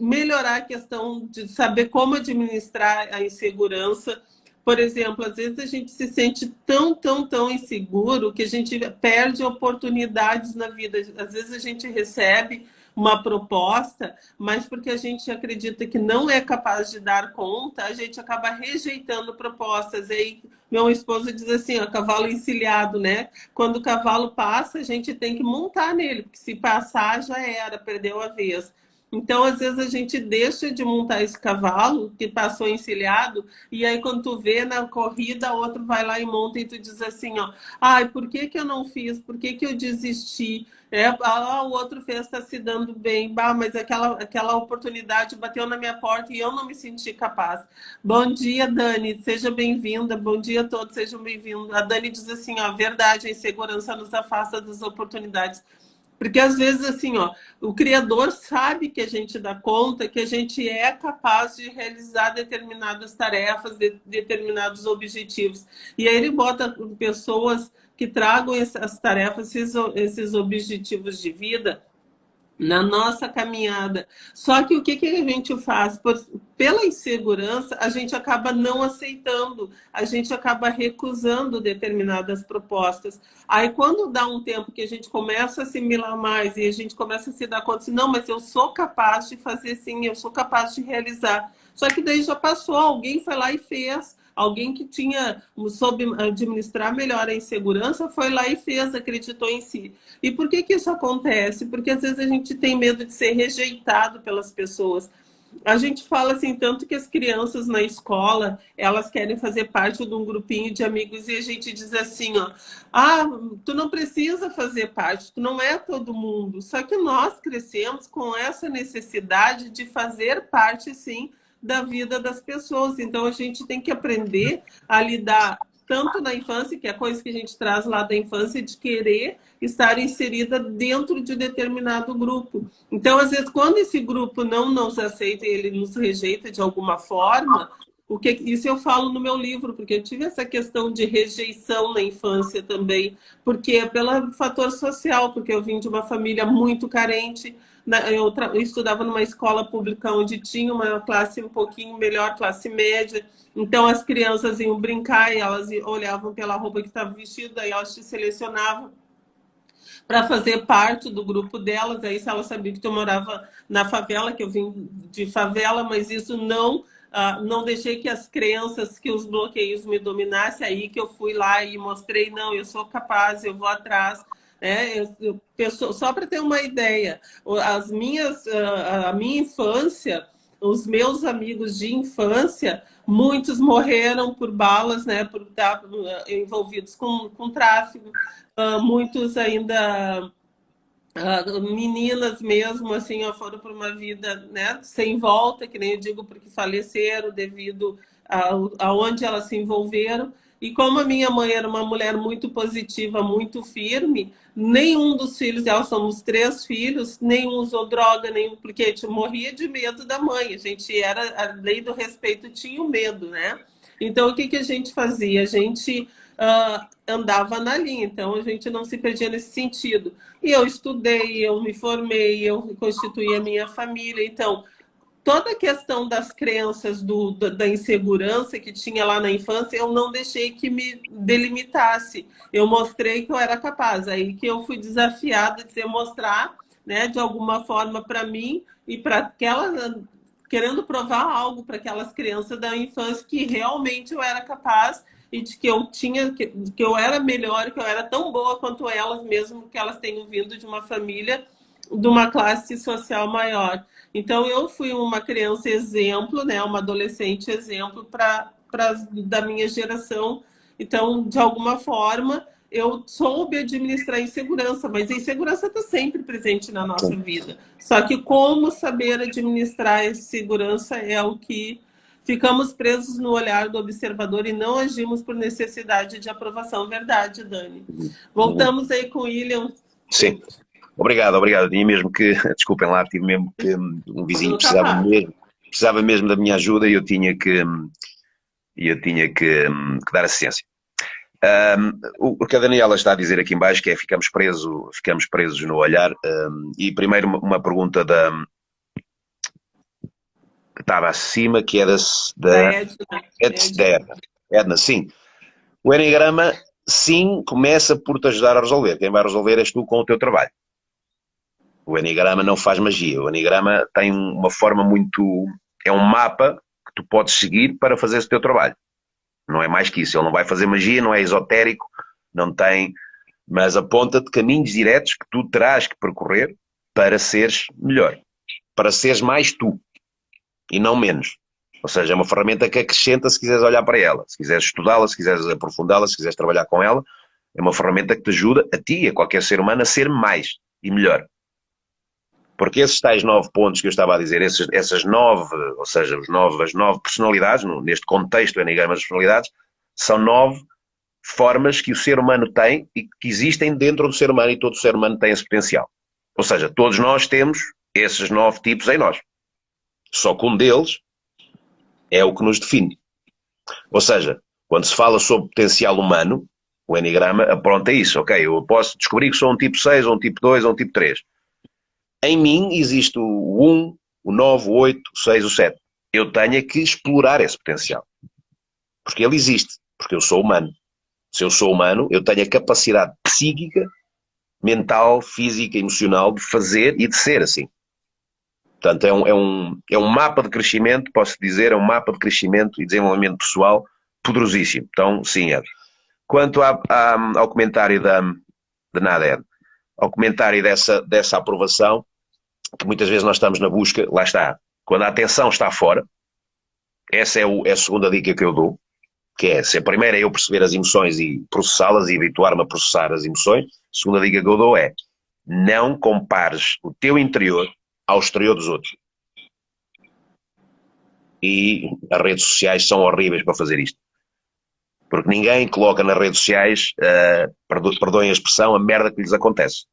melhorar a questão de saber como administrar a insegurança. Por exemplo, às vezes a gente se sente tão inseguro que a gente perde oportunidades na vida. Às vezes a gente recebe uma proposta, mas porque a gente acredita que não é capaz de dar conta, a gente acaba rejeitando propostas. E aí, meu esposo diz assim, ó, cavalo encilhado, né? Quando o cavalo passa, a gente tem que montar nele, porque se passar, já era, perdeu a vez. Então, às vezes, a gente deixa de montar esse cavalo que passou encilhado, e aí, quando tu vê na corrida, outro vai lá e monta, e tu diz assim, ó, ai, por que que eu não fiz? Por que que eu desisti? O outro fez, está se dando bem, mas aquela oportunidade bateu na minha porta e eu não me senti capaz. Bom dia, Dani, seja bem-vinda. Bom dia a todos, sejam bem-vindos. A Dani diz assim, ó, verdade, a insegurança nos afasta das oportunidades. Porque às vezes, assim, ó, o Criador sabe que a gente dá conta, que a gente é capaz de realizar determinadas tarefas, determinados objetivos. E aí ele bota pessoas que tragam essas tarefas, esses objetivos de vida na nossa caminhada. Só que o que a gente faz? Pela insegurança, a gente acaba não aceitando, a gente acaba recusando determinadas propostas. Aí, quando dá um tempo que a gente começa a assimilar mais e a gente começa a se dar conta assim, não, mas eu sou capaz de fazer sim, eu sou capaz de realizar. Só que daí já passou, alguém foi lá e fez. Alguém que soube administrar melhor a insegurança foi lá e fez, acreditou em si. E por que isso acontece? Porque às vezes a gente tem medo de ser rejeitado pelas pessoas. A gente fala assim, tanto que as crianças na escola, elas querem fazer parte de um grupinho de amigos e a gente diz assim, ó, tu não precisa fazer parte, tu não é todo mundo. Só que nós crescemos com essa necessidade de fazer parte, sim, da vida das pessoas. Então, a gente tem que aprender a lidar tanto na infância, que é a coisa que a gente traz lá da infância, de querer estar inserida dentro de determinado grupo. Então, às vezes, quando esse grupo não nos aceita e ele nos rejeita de alguma forma, isso eu falo no meu livro, porque eu tive essa questão de rejeição na infância também, porque é pelo fator social, porque eu vim de uma família muito carente. Eu estudava numa escola pública onde tinha uma classe um pouquinho melhor, classe média. Então as crianças iam brincar e elas olhavam pela roupa que estava vestida e elas te selecionavam para fazer parte do grupo delas. Aí se elas sabiam que eu morava na favela, que eu vim de favela, mas isso não deixei que as crenças, que os bloqueios me dominassem. Aí que eu fui lá e mostrei, não, eu sou capaz, eu vou atrás. Só para ter uma ideia, a minha infância, os meus amigos de infância, muitos morreram por balas, né, por estar envolvidos com tráfico, muitos ainda meninas mesmo assim foram por uma vida, né, sem volta, que nem eu digo, porque faleceram devido aonde elas se envolveram. E como a minha mãe era uma mulher muito positiva, muito firme, nenhum dos filhos, elas somos 3 filhos, nenhum usou droga, nenhum, porque a gente morria de medo da mãe. A gente era, a lei do respeito tinha o medo, né? Então o que que a gente fazia? A gente andava na linha, então a gente não se perdia nesse sentido. E eu estudei, eu me formei, eu constituí a minha família. Então, toda a questão das crenças da insegurança que tinha lá na infância, eu não deixei que me delimitasse. Eu mostrei que eu era capaz. Aí que eu fui desafiada de mostrar, né, de alguma forma para mim e para aquelas, querendo provar algo para aquelas crianças da infância que realmente eu era capaz e de que eu tinha, que eu era melhor, que eu era tão boa quanto elas, mesmo que elas tenham vindo de uma família de uma classe social maior. Então eu fui uma criança exemplo, né, uma adolescente exemplo para da minha geração. Então, de alguma forma, eu soube administrar a insegurança, mas a insegurança está sempre presente na nossa vida. Só que como saber administrar a insegurança é o que ficamos presos no olhar do observador e não agimos por necessidade de aprovação. Verdade, Dani. Voltamos aí com o William. Sim. Obrigado, obrigado. Tinha mesmo que, desculpem lá, tive mesmo que um vizinho precisava mesmo da minha ajuda e eu tinha que dar assistência. O que a Daniela está a dizer aqui em baixo, que é ficamos presos no olhar. E primeiro uma pergunta que estava acima, que era da Edna. Sim. O Enneagrama, sim, começa por te ajudar a resolver. Quem vai resolver és tu com o teu trabalho. O Enneagrama não faz magia. O Enneagrama tem uma forma muito... É um mapa que tu podes seguir para fazer o teu trabalho. Não é mais que isso. Ele não vai fazer magia, não é esotérico, não tem... Mas aponta-te caminhos diretos que tu terás que percorrer para seres melhor. Para seres mais tu. E não menos. Ou seja, é uma ferramenta que acrescenta se quiseres olhar para ela. Se quiseres estudá-la, se quiseres aprofundá-la, se quiseres trabalhar com ela. É uma ferramenta que te ajuda a ti e a qualquer ser humano a ser mais e melhor. Porque esses tais 9 pontos que eu estava a dizer, essas 9, ou seja, as 9 personalidades, neste contexto do Enneagrama das personalidades, são 9 formas que o ser humano tem e que existem dentro do ser humano e todo o ser humano tem esse potencial. Ou seja, todos nós temos esses 9 tipos em nós. Só que um deles é o que nos define. Ou seja, quando se fala sobre potencial humano, o Enneagrama apronta isso. Ok, eu posso descobrir que sou um tipo 6, ou um tipo 2, ou um tipo 3. Em mim existe o 1, o 9, o 8, o 6, o 7. Eu tenho que explorar esse potencial. Porque ele existe. Porque eu sou humano. Se eu sou humano, eu tenho a capacidade psíquica, mental, física, emocional de fazer e de ser assim. Portanto, é um mapa de crescimento, posso dizer, é um mapa de crescimento e desenvolvimento pessoal poderosíssimo. Então, sim, Ed. Quanto ao comentário de nada, Ed, ao comentário dessa aprovação, que muitas vezes nós estamos na busca, lá está, quando a atenção está fora, essa é a segunda dica que eu dou, que é, se a primeira é eu perceber as emoções e processá-las e habituar-me a processar as emoções, a segunda dica que eu dou é, não compares o teu interior ao exterior dos outros. E as redes sociais são horríveis para fazer isto. Porque ninguém coloca nas redes sociais, perdoem a expressão, a merda que lhes acontece.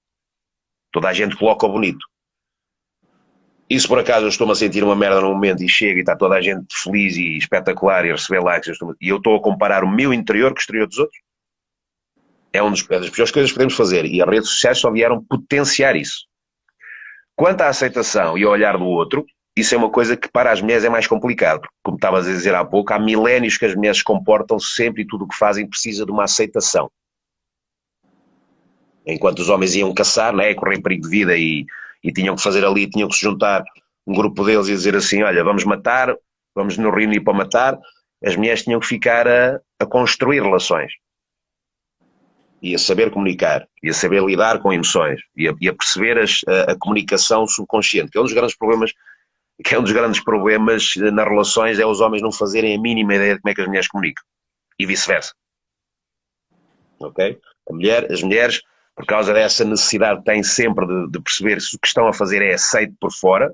Toda a gente coloca o bonito. E se por acaso eu estou-me a sentir uma merda no momento e chega e está toda a gente feliz e espetacular e a receber likes e eu estou a comparar o meu interior com o exterior dos outros, é uma das piores coisas que podemos fazer. E as redes sociais só vieram potenciar isso. Quanto à aceitação e ao olhar do outro, isso é uma coisa que para as mulheres é mais complicado. Porque, como estavas a dizer há pouco, há milénios que as mulheres se comportam sempre e tudo o que fazem precisa de uma aceitação. Enquanto os homens iam caçar, né, correr perigo de vida e tinham que fazer ali, tinham que se juntar um grupo deles e dizer assim, olha, vamos matar, vamos nos reunir para matar, as mulheres tinham que ficar a construir relações. E a saber comunicar, e a saber lidar com emoções, e a perceber a comunicação subconsciente, que é um dos grandes problemas que é um dos grandes problemas nas relações, é os homens não fazerem a mínima ideia de como é que as mulheres comunicam. E vice-versa. Ok? As mulheres, por causa dessa necessidade que têm sempre de perceber se o que estão a fazer é aceito por fora,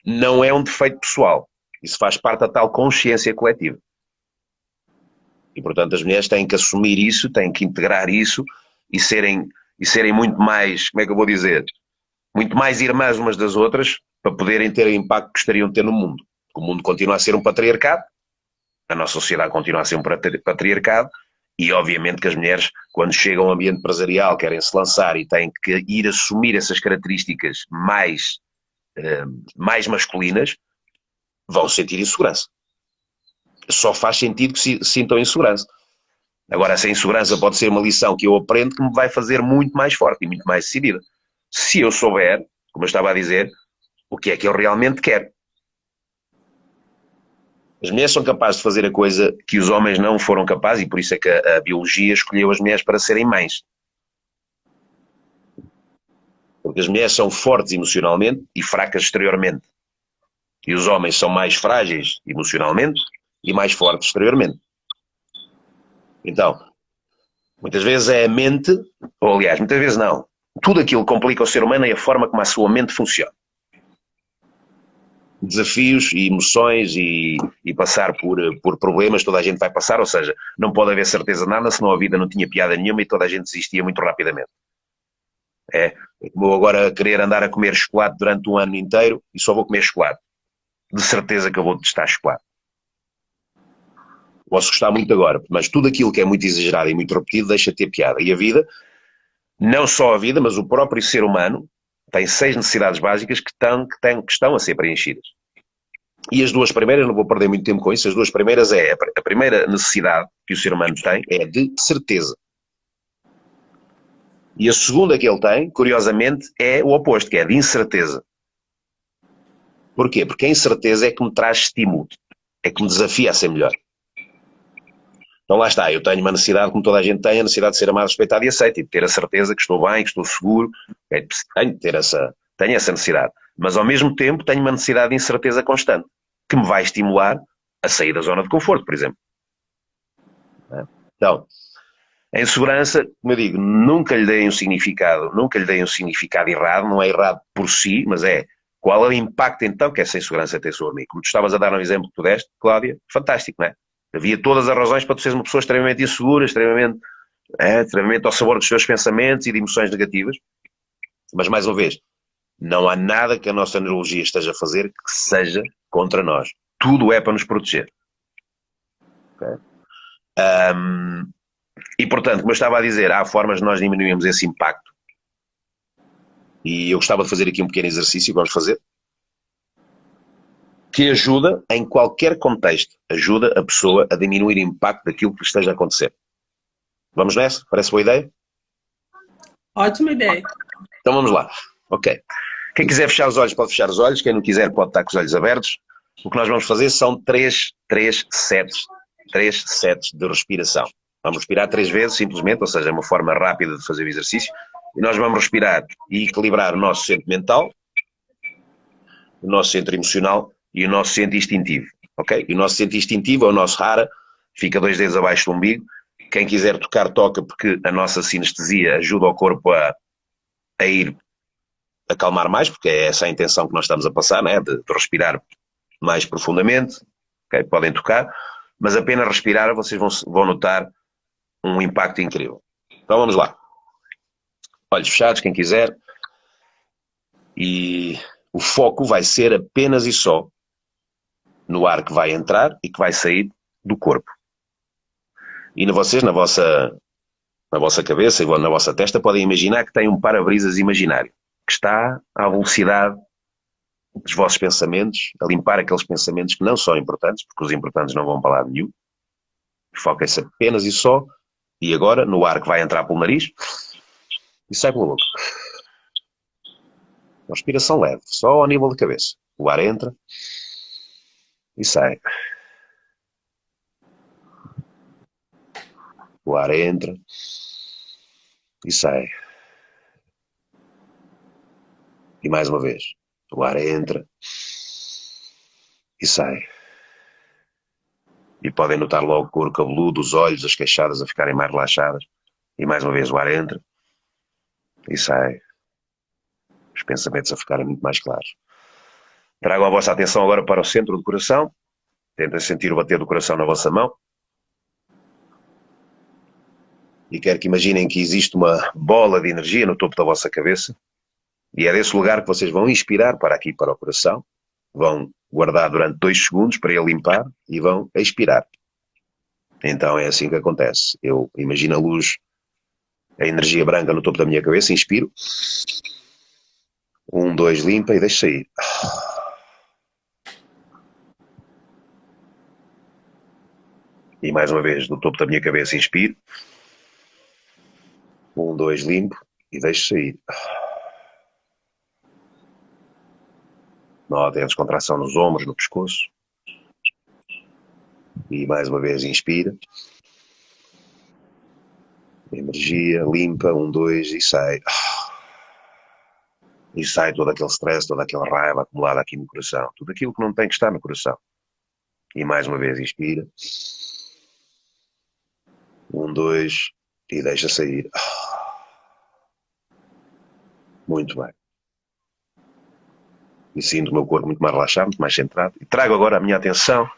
não é um defeito pessoal. Isso faz parte da tal consciência coletiva. E, portanto, as mulheres têm que assumir isso, têm que integrar isso e serem muito mais, como é que eu vou dizer, muito mais irmãs umas das outras para poderem ter o impacto que gostariam de ter no mundo. O mundo continua a ser um patriarcado, a nossa sociedade continua a ser um patriarcado e, obviamente, que as mulheres, quando chegam ao ambiente empresarial, querem se lançar e têm que ir assumir essas características mais masculinas, vão sentir insegurança. Só faz sentido que se sintam insegurança. Agora, essa insegurança pode ser uma lição que eu aprendo que me vai fazer muito mais forte e muito mais decidida. Se eu souber, como eu estava a dizer, o que é que eu realmente quero. As mulheres são capazes de fazer a coisa que os homens não foram capazes e por isso é que a biologia escolheu as mulheres para serem mães. Porque as mulheres são fortes emocionalmente e fracas exteriormente. E os homens são mais frágeis emocionalmente e mais fortes exteriormente. Então, muitas vezes é a mente, ou aliás, muitas vezes não. Tudo aquilo complica o ser humano é a forma como a sua mente funciona. Desafios e emoções e passar por problemas, toda a gente vai passar, ou seja, não pode haver certeza de nada, senão a vida não tinha piada nenhuma e toda a gente desistia muito rapidamente. É como eu agora querer andar a comer chocolate durante um ano inteiro e só vou comer chocolate. De certeza que eu vou testar chocolate. Posso gostar muito agora, mas tudo aquilo que é muito exagerado e muito repetido deixa de ter piada. E a vida, não só a vida, mas o próprio ser humano, tem 6 necessidades básicas que estão a ser preenchidas. E as 2 primeiras, não vou perder muito tempo com isso, as 2 primeiras a primeira necessidade que o ser humano tem é de certeza. E a segunda que ele tem, curiosamente, é o oposto, que é de incerteza. Porquê? Porque a incerteza é que me traz estímulo, é que me desafia a ser melhor. Então lá está, eu tenho uma necessidade, como toda a gente tem, a necessidade de ser amado, respeitado e aceito, e de ter a certeza que estou bem, que estou seguro, tenho essa necessidade. Mas ao mesmo tempo tenho uma necessidade de incerteza constante, que me vai estimular a sair da zona de conforto, por exemplo. Então, a insegurança, como eu digo, nunca lhe dei um significado errado, não é errado por si, mas é qual é o impacto então que essa insegurança tem sobre mim. Como tu estavas a dar um exemplo que tu deste, Cláudia, fantástico, não é? Havia todas as razões para tu seres uma pessoa extremamente insegura, extremamente ao sabor dos teus pensamentos e de emoções negativas. Mas, mais uma vez, não há nada que a nossa neurologia esteja a fazer que seja contra nós. Tudo é para nos proteger. Okay? E, portanto, como eu estava a dizer, há formas de nós diminuirmos esse impacto. E eu gostava de fazer aqui um pequeno exercício, vamos fazer, que ajuda, em qualquer contexto, ajuda a pessoa a diminuir o impacto daquilo que esteja a acontecer. Vamos nessa? Parece boa ideia? Ótima ideia. Então vamos lá. Ok. Quem quiser fechar os olhos pode fechar os olhos, quem não quiser pode estar com os olhos abertos. O que nós vamos fazer são três sets de respiração. Vamos respirar 3 vezes, simplesmente, ou seja, é uma forma rápida de fazer o exercício. E nós vamos respirar e equilibrar o nosso centro mental, o nosso centro emocional e o nosso centro instintivo. Ok? E o nosso centro instintivo é o nosso hara, fica 2 dedos abaixo do umbigo. Quem quiser tocar, toca, porque a nossa sinestesia ajuda o corpo a ir acalmar mais, porque é essa a intenção que nós estamos a passar, né? de respirar mais profundamente. Okay? Podem tocar, mas apenas respirar vocês vão notar um impacto incrível. Então vamos lá. Olhos fechados, quem quiser. E o foco vai ser apenas e só no ar que vai entrar e que vai sair do corpo. E vocês, na vossa cabeça e na vossa testa, podem imaginar que tem um para-brisas imaginário, que está à velocidade dos vossos pensamentos, a limpar aqueles pensamentos que não são importantes, porque os importantes não vão para lado nenhum. Foquem-se apenas e só, e agora, no ar que vai entrar pelo nariz, e sai pela boca. Uma respiração leve, só ao nível da cabeça. O ar entra e sai. O ar entra e sai. E mais uma vez. O ar entra e sai. E podem notar logo o couro cabeludo, os olhos, as queixadas a ficarem mais relaxadas. E mais uma vez o ar entra e sai. Os pensamentos a ficarem muito mais claros. Trago a vossa atenção agora para o centro do coração. Tentem sentir o bater do coração na vossa mão. E quero que imaginem que existe uma bola de energia no topo da vossa cabeça. E é desse lugar que vocês vão inspirar para aqui, para o coração. Vão guardar durante 2 segundos para ele limpar e vão expirar. Então é assim que acontece. Eu imagino a luz, a energia branca no topo da minha cabeça, inspiro. 1, 2, limpa e deixo sair. E mais uma vez, do topo da minha cabeça, inspiro. 1, 2, limpo e deixo sair. Notem a descontração nos ombros, no pescoço. E mais uma vez, inspira. Energia, limpa, 1, 2 e sai. E sai todo aquele stress, toda aquela raiva acumulada aqui no coração. Tudo aquilo que não tem que estar no coração. E mais uma vez, inspira. 1, 2 e deixa sair. Muito bem. E sinto o meu corpo muito mais relaxado, muito mais centrado. E trago agora a minha atenção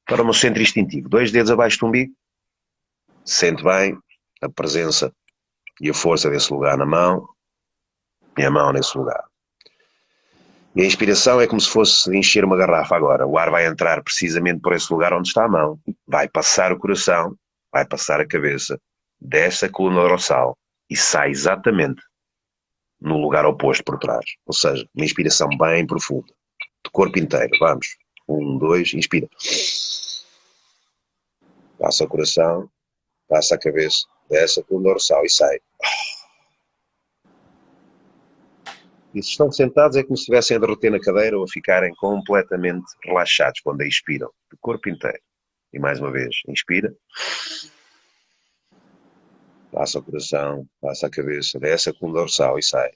para o meu centro instintivo. 2 dedos abaixo do umbigo. Sente bem a presença e a força desse lugar na mão. E a mão nesse lugar. E a inspiração é como se fosse encher uma garrafa agora. O ar vai entrar precisamente por esse lugar onde está a mão. Vai passar o coração, vai passar a cabeça, desce a coluna dorsal e sai exatamente no lugar oposto por trás. Ou seja, uma inspiração bem profunda. Do corpo inteiro. Vamos. 1, 2, inspira. Passa o coração, passa a cabeça, desce a coluna dorsal e sai. E se estão sentados é como se estivessem a derreter na cadeira ou a ficarem completamente relaxados quando a expiram. Do corpo inteiro. E mais uma vez, inspira. Passa o coração, passa a cabeça, desce a coluna dorsal e sai.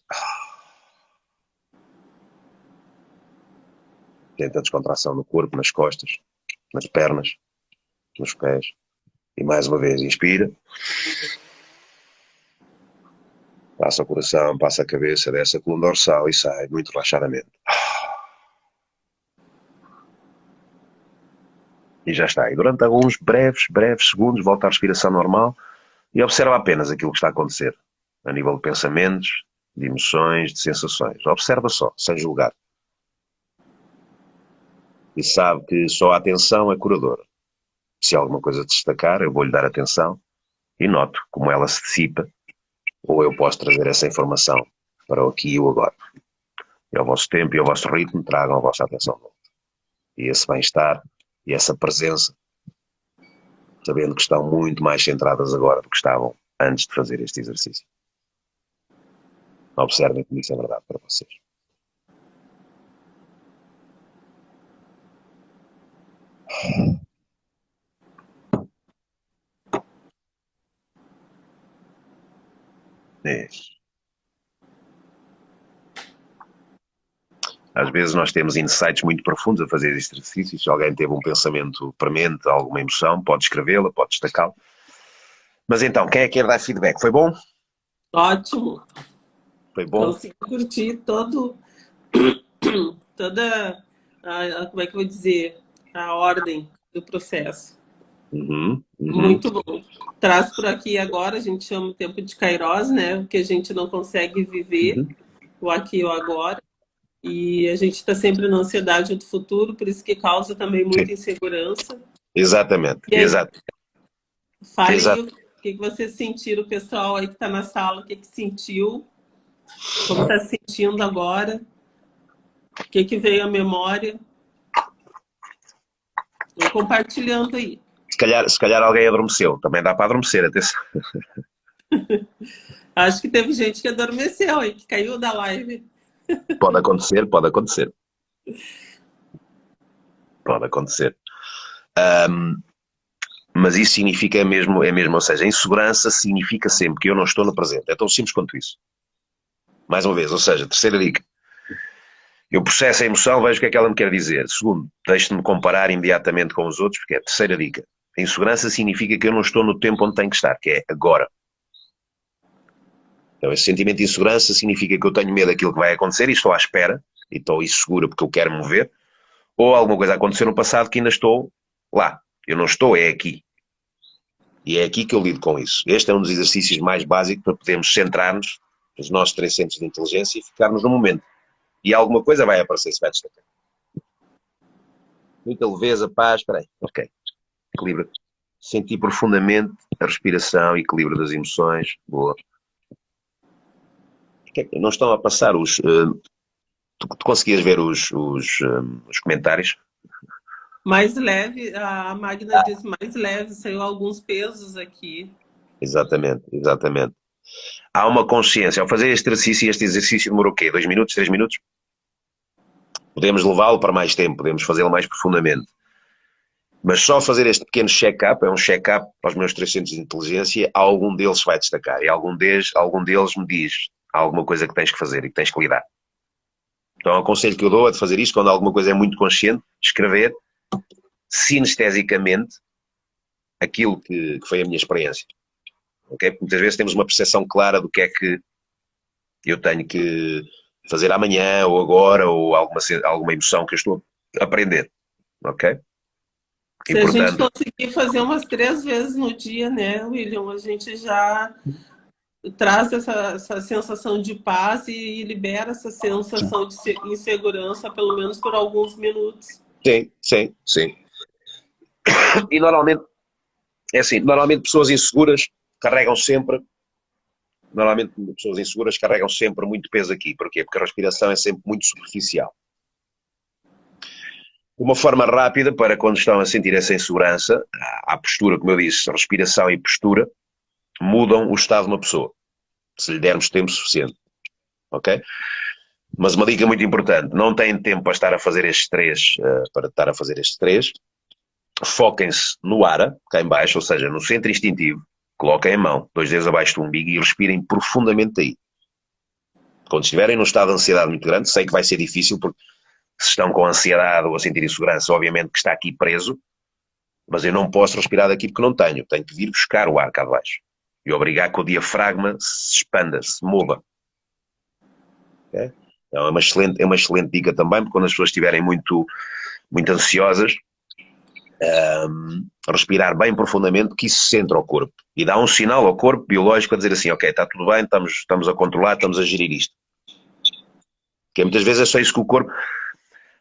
Tenta a descontração no corpo, nas costas, nas pernas, nos pés. E mais uma vez, inspira. Passa o coração, passa a cabeça, desce a coluna dorsal e sai muito relaxadamente. E já está. E durante alguns breves segundos volta à respiração normal e observa apenas aquilo que está a acontecer. A nível de pensamentos, de emoções, de sensações. Observa só, sem julgar. E sabe que só a atenção é curadora. Se alguma coisa destacar, eu vou-lhe dar atenção e noto como ela se dissipa. Ou eu posso trazer essa informação para o aqui e o agora. E ao vosso tempo e ao vosso ritmo, tragam a vossa atenção. E esse bem-estar e essa presença, sabendo que estão muito mais centradas agora do que estavam antes de fazer este exercício. Observem como isso é verdade para vocês. Isso. Às vezes nós temos insights muito profundos a fazer este exercício. Se alguém teve um pensamento premente, alguma emoção, pode escrevê-la, pode destacá-la. Mas então, quem é que quer dar feedback? Foi bom? Ótimo. Foi bom? Consegui curtir toda como é que eu vou dizer, a ordem do processo. Muito bom. Traz por aqui agora, a gente chama o tempo de Kairos, né? Porque a gente não consegue viver o aqui e o agora. E a gente está sempre na ansiedade do futuro, por isso que causa também muita insegurança. Exatamente, aí, exato. Fale aí, o que vocês sentiram, o pessoal aí que está na sala, o que sentiu, como está se sentindo agora, o que veio à memória. Vou compartilhando aí. Se calhar alguém adormeceu, também dá para adormecer, atenção. Acho que teve gente que adormeceu, hein, que caiu da live. Pode acontecer, pode acontecer. Pode acontecer. Mas isso significa mesmo, ou seja, insegurança significa sempre que eu não estou no presente. É tão simples quanto isso. Mais uma vez, ou seja, terceira dica. Eu processo a emoção, vejo o que é que ela me quer dizer. Segundo, deixo-me comparar imediatamente com os outros, porque é a terceira dica. A insegurança significa que eu não estou no tempo onde tenho que estar, que é agora. Então, esse sentimento de insegurança significa que eu tenho medo daquilo que vai acontecer e estou à espera, e estou inseguro porque eu quero mover, ou alguma coisa aconteceu no passado que ainda estou lá. Eu não estou, é aqui. E é aqui que eu lido com isso. Este é um dos exercícios mais básicos para podermos centrar-nos nos nossos 3 centros de inteligência e ficarmos no momento. E alguma coisa vai aparecer, se vai destacar. Muita leveza, paz, espera aí. Ok. Equilíbrio. Sentir profundamente a respiração, equilíbrio das emoções. Boa. Não estão a passar os... tu conseguias ver os comentários? Mais leve, a Magna diz mais leve, saiu alguns pesos aqui. Exatamente, exatamente. Há uma consciência. Ao fazer este exercício demorou o quê? 2 minutos, 3 minutos? Podemos levá-lo para mais tempo, podemos fazê-lo mais profundamente. Mas só fazer este pequeno check-up, é um check-up para os meus 3 centros de inteligência, algum deles vai destacar. E algum deles me diz alguma coisa que tens que fazer e que tens que lidar. Então o conselho que eu dou é de fazer isto quando alguma coisa é muito consciente, escrever sinestesicamente aquilo que foi a minha experiência. Okay? Muitas vezes temos uma percepção clara do que é que eu tenho que fazer amanhã ou agora ou alguma emoção que eu estou a aprender. Ok? Se a gente conseguir fazer umas 3 vezes no dia, né, William, a gente já traz essa sensação de paz e libera essa sensação de insegurança, pelo menos por alguns minutos. Sim, sim, sim. E normalmente, é assim, normalmente pessoas inseguras carregam sempre muito peso aqui. Porquê? Porque a respiração é sempre muito superficial. Uma forma rápida para quando estão a sentir essa insegurança, a postura, como eu disse, respiração e postura, mudam o estado de uma pessoa, se lhe dermos tempo suficiente. Ok? Mas uma dica muito importante, não têm tempo para estar a fazer estes três, foquem-se no ara, cá em baixo, ou seja, no centro instintivo, coloquem a mão, 2 dedos abaixo do umbigo e respirem profundamente aí. Quando estiverem num estado de ansiedade muito grande, sei que vai ser difícil, porque se estão com ansiedade ou a sentir insegurança, obviamente que está aqui preso, mas eu não posso respirar daqui porque não tenho que vir buscar o ar cá de baixo e obrigar que o diafragma se expanda, se mova. Okay? Então é uma excelente dica também, porque quando as pessoas estiverem muito, muito ansiosas, respirar bem profundamente, que isso centra ao corpo e dá um sinal ao corpo biológico a dizer assim, ok, está tudo bem, estamos a controlar, estamos a gerir isto. Porque muitas vezes é só isso que o corpo...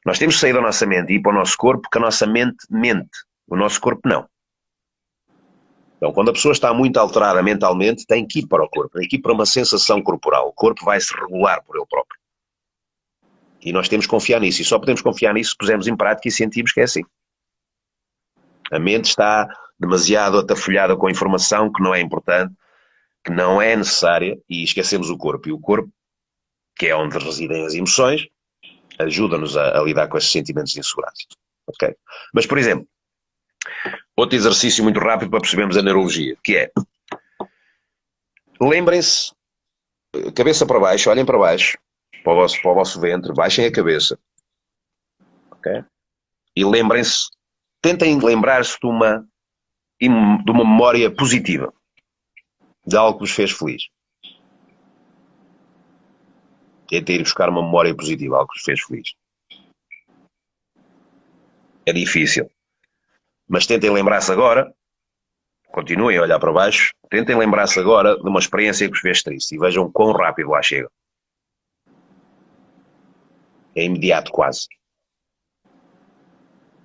Nós temos que sair da nossa mente e ir para o nosso corpo, porque a nossa mente mente, o nosso corpo não. Então, quando a pessoa está muito alterada mentalmente, tem que ir para o corpo, tem que ir para uma sensação corporal. O corpo vai se regular por ele próprio. E nós temos que confiar nisso. E só podemos confiar nisso se pusermos em prática e sentimos que é assim. A mente está demasiado atafolhada com informação que não é importante, que não é necessária, e esquecemos o corpo. E o corpo, que é onde residem as emoções, ajuda-nos a lidar com esses sentimentos de insegurança. Okay? Mas, por exemplo, outro exercício muito rápido para percebermos a neurologia, que é, lembrem-se, cabeça para baixo, olhem para baixo, para o vosso ventre, baixem a cabeça. Okay? E lembrem-se, tentem lembrar-se de uma memória positiva, de algo que vos fez feliz. Tentem ir buscar uma memória positiva, algo que vos fez feliz. É difícil. Mas tentem lembrar-se agora, continuem a olhar para baixo, tentem lembrar-se agora de uma experiência que vos fez triste e vejam quão rápido lá chega. É imediato quase.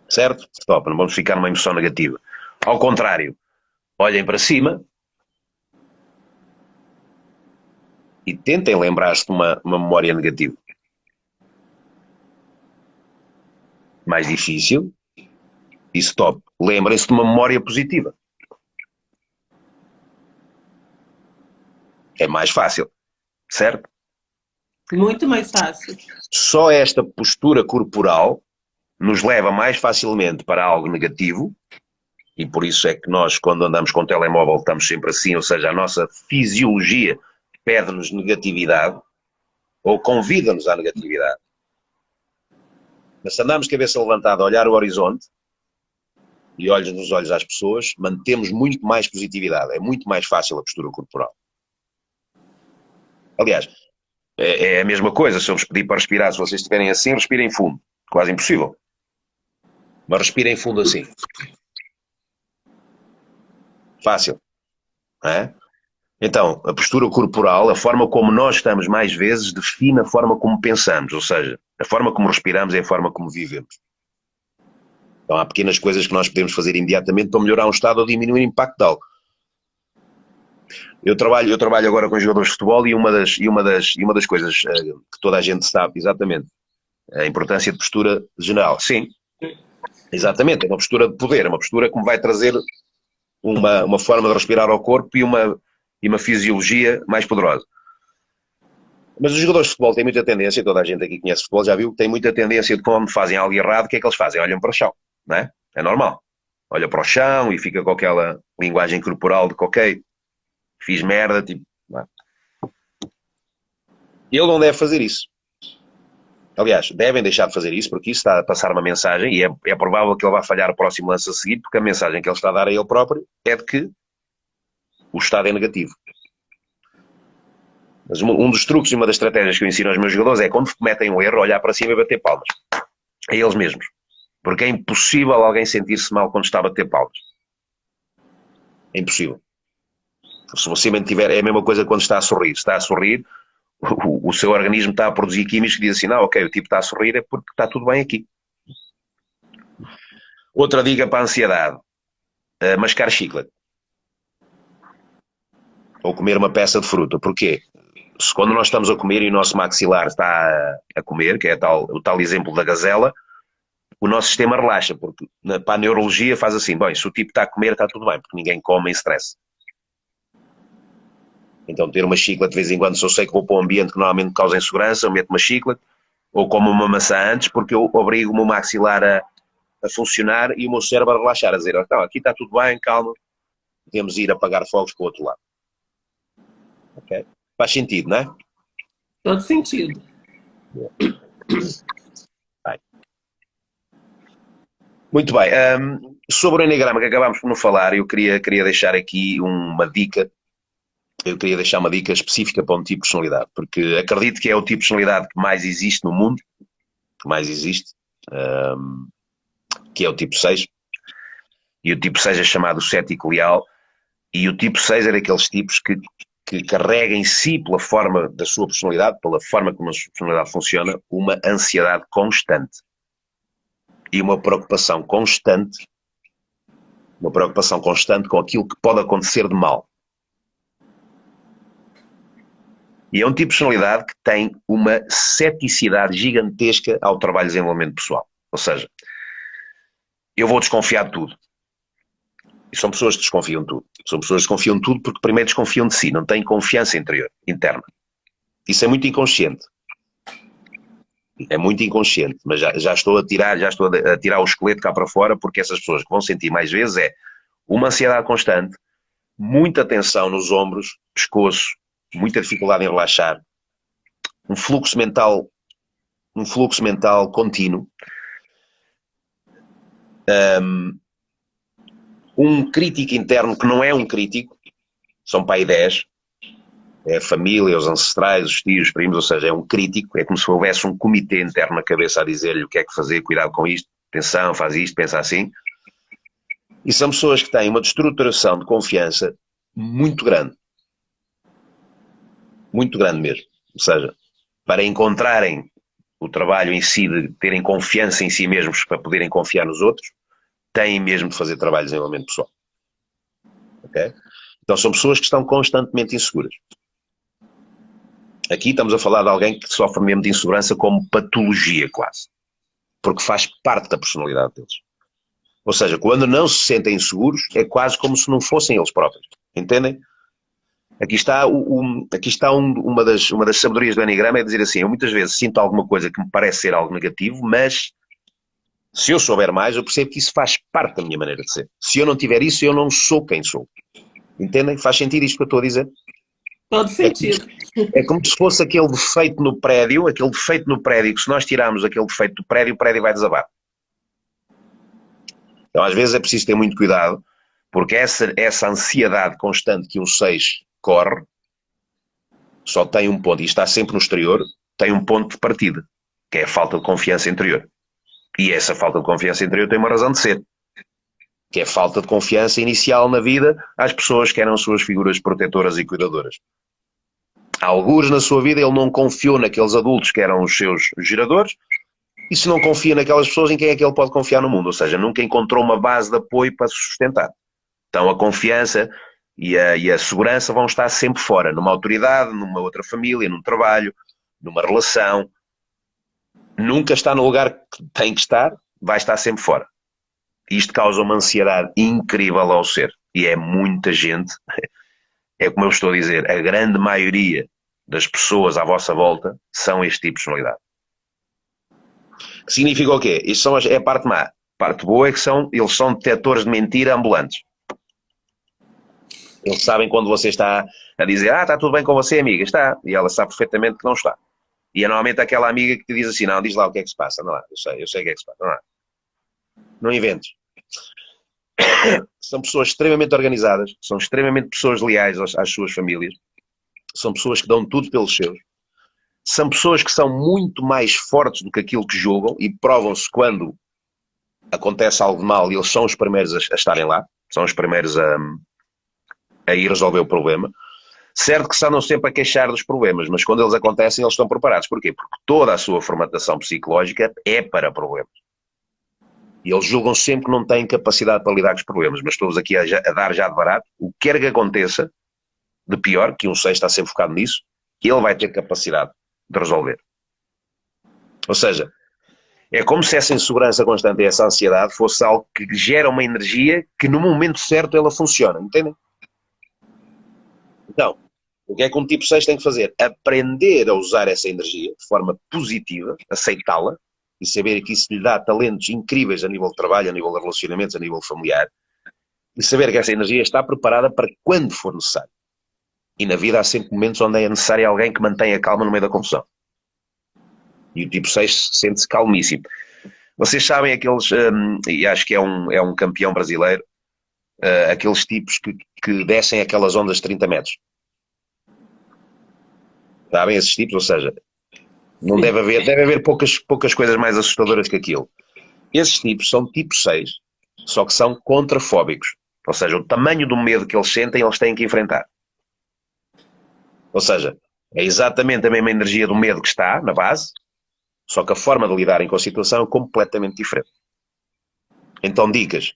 Certo? Stop, não vamos ficar numa emoção negativa. Ao contrário, olhem para cima e tentem lembrar-se de uma memória negativa. Mais difícil. E stop. Lembrem-se de uma memória positiva. É mais fácil. Certo? Muito mais fácil. Só esta postura corporal nos leva mais facilmente para algo negativo, e por isso é que nós, quando andamos com o telemóvel, estamos sempre assim, ou seja, a nossa fisiologia pede-nos negatividade, ou convida-nos à negatividade. Mas se andarmos cabeça levantada a olhar o horizonte e olhos nos olhos às pessoas, mantemos muito mais positividade. É muito mais fácil a postura corporal. Aliás, é a mesma coisa. Se eu vos pedir para respirar, se vocês estiverem assim, respirem fundo. Quase impossível. Mas respirem fundo assim. Fácil. Não é? Então, a postura corporal, a forma como nós estamos mais vezes, define a forma como pensamos. Ou seja, a forma como respiramos é a forma como vivemos. Então, há pequenas coisas que nós podemos fazer imediatamente para melhorar um estado ou diminuir o impacto de algo. Eu trabalho agora com jogadores de futebol e uma das coisas que toda a gente sabe, exatamente, a importância de postura general. Sim, exatamente, é uma postura de poder, é uma postura que me vai trazer uma forma de respirar ao corpo e uma fisiologia mais poderosa. Mas os jogadores de futebol têm muita tendência, toda a gente aqui conhece futebol, já viu, tem muita tendência de quando fazem algo errado, o que é que eles fazem? Olham para o chão, não é? É normal. Olha para o chão e fica com aquela linguagem corporal de que, ok, fiz merda, tipo... Não é? Ele não deve fazer isso. Aliás, devem deixar de fazer isso, porque isso está a passar uma mensagem, e é provável que ele vá falhar o próximo lance a seguir, porque a mensagem que ele está a dar a ele próprio é de que o estado é negativo. Mas um dos truques e uma das estratégias que eu ensino aos meus jogadores é, quando cometem um erro, olhar para cima e bater palmas. A eles mesmos. Porque é impossível alguém sentir-se mal quando está a bater palmas. É impossível. Se você mantiver, é a mesma coisa quando está a sorrir. Se está a sorrir, o seu organismo está a produzir químicos que dizem assim, não, ok, o tipo está a sorrir é porque está tudo bem aqui. Outra dica para a ansiedade. Mascar chiclete. Ou comer uma peça de fruta. Porquê? Se quando nós estamos a comer e o nosso maxilar está a comer, que é o tal exemplo da gazela, o nosso sistema relaxa, porque para a neurologia faz assim, bem, se o tipo está a comer está tudo bem, porque ninguém come em stress. Então ter uma chiclete de vez em quando, se eu sei que vou para um ambiente que normalmente causa insegurança, eu meto uma chiclete, ou como uma maçã antes, porque eu obrigo o meu maxilar a funcionar e o meu cérebro a relaxar, a dizer, então, aqui está tudo bem, calma, podemos ir apagar fogos para o outro lado. Okay? Faz sentido, não é? Todo sentido. Vai. Muito bem. Sobre o Eneagrama que acabámos por não falar, eu queria deixar aqui uma dica. Eu queria deixar uma dica específica para um tipo de personalidade, porque acredito que é o tipo de personalidade que mais existe no mundo, que mais existe, que é o tipo 6. E o tipo 6 é chamado cético leal, e o tipo 6 é daqueles tipos que carrega em si, pela forma da sua personalidade, pela forma como a sua personalidade funciona, uma ansiedade constante. E uma preocupação constante com aquilo que pode acontecer de mal. E é um tipo de personalidade que tem uma ceticidade gigantesca ao trabalho de desenvolvimento pessoal. Ou seja, eu vou desconfiar de tudo. E são pessoas que desconfiam de tudo. São pessoas que desconfiam de tudo porque primeiro desconfiam de si, não têm confiança interna. Isso é muito inconsciente. É muito inconsciente, mas já estou a tirar o esqueleto cá para fora, porque essas pessoas que vão sentir mais vezes é uma ansiedade constante, muita tensão nos ombros, pescoço, muita dificuldade em relaxar, um fluxo mental contínuo, um crítico interno que não é um crítico, são pai 10, é a família, os ancestrais, os tios, os primos, ou seja, é um crítico, é como se houvesse um comitê interno na cabeça a dizer-lhe o que é que fazer, cuidado com isto, atenção, faz isto, pensa assim. E são pessoas que têm uma destruturação de confiança muito grande mesmo. Ou seja, para encontrarem o trabalho em si, de terem confiança em si mesmos para poderem confiar nos outros, têm mesmo de fazer trabalho de desenvolvimento pessoal. Okay? Então são pessoas que estão constantemente inseguras. Aqui estamos a falar de alguém que sofre mesmo de insegurança como patologia quase. Porque faz parte da personalidade deles. Ou seja, quando não se sentem inseguros, é quase como se não fossem eles próprios. Entendem? Aqui está uma das sabedorias do Eneagrama, é dizer assim, eu muitas vezes sinto alguma coisa que me parece ser algo negativo, mas se eu souber mais, eu percebo que isso faz parte da minha maneira de ser. Se eu não tiver isso, eu não sou quem sou. Entendem? Faz sentido isto que eu estou a dizer? Todo É como, sentido. é como se fosse aquele defeito no prédio, que se nós tirarmos aquele defeito do prédio, o prédio vai desabar. Então às vezes é preciso ter muito cuidado, porque essa ansiedade constante que um 6 corre, só tem um ponto, e está sempre no exterior, tem um ponto de partida, que é a falta de confiança interior. E essa falta de confiança interior tem uma razão de ser, que é a falta de confiança inicial na vida às pessoas que eram suas figuras protetoras e cuidadoras. Há algures na sua vida ele não confiou naqueles adultos que eram os seus geradores, e se não confia naquelas pessoas, em quem é que ele pode confiar no mundo? Ou seja, nunca encontrou uma base de apoio para se sustentar. Então a confiança e a segurança vão estar sempre fora, numa autoridade, numa outra família, num trabalho, numa relação. Nunca está no lugar que tem que estar, vai estar sempre fora. Isto causa uma ansiedade incrível ao ser. E é muita gente, é como eu estou a dizer, a grande maioria das pessoas à vossa volta são este tipo de personalidade. Que significa o quê? Isto é a parte má. A parte boa é que eles são detectores de mentira ambulantes. Eles sabem quando você está a dizer, está tudo bem com você, amiga, está. E ela sabe perfeitamente que não está. E é normalmente aquela amiga que te diz assim, não, diz lá o que é que se passa. Não lá, eu sei o que é que se passa. Não lá. Não inventes. São pessoas extremamente organizadas, são extremamente pessoas leais às suas famílias, são pessoas que dão tudo pelos seus, são pessoas que são muito mais fortes do que aquilo que julgam e provam-se quando acontece algo de mal e eles são os primeiros a estarem lá, são os primeiros a ir resolver o problema. Certo que se andam sempre a queixar dos problemas, mas quando eles acontecem eles estão preparados. Porquê? Porque toda a sua formatação psicológica é para problemas. E eles julgam sempre que não têm capacidade para lidar com os problemas, mas estou-vos aqui a dar já de barato, o que quer que aconteça, de pior, que um 6 está sempre focado nisso, ele vai ter capacidade de resolver. Ou seja, é como se essa insegurança constante e essa ansiedade fosse algo que gera uma energia que no momento certo ela funciona, entendem? Então, o que é que um tipo 6 tem que fazer? Aprender a usar essa energia de forma positiva, aceitá-la, e saber que isso lhe dá talentos incríveis a nível de trabalho, a nível de relacionamentos, a nível familiar, e saber que essa energia está preparada para quando for necessário. E na vida há sempre momentos onde é necessário alguém que mantenha a calma no meio da confusão. E o tipo 6 sente-se calmíssimo. Vocês sabem aqueles, e acho que é um campeão brasileiro, aqueles tipos que descem aquelas ondas de 30 metros. Sabem esses tipos? Ou seja, não deve haver poucas coisas mais assustadoras que aquilo. Esses tipos são tipo 6, só que são contrafóbicos. Ou seja, o tamanho do medo que eles sentem, eles têm que enfrentar. Ou seja, é exatamente a mesma energia do medo que está na base, só que a forma de lidarem com a situação é completamente diferente. Então, dicas.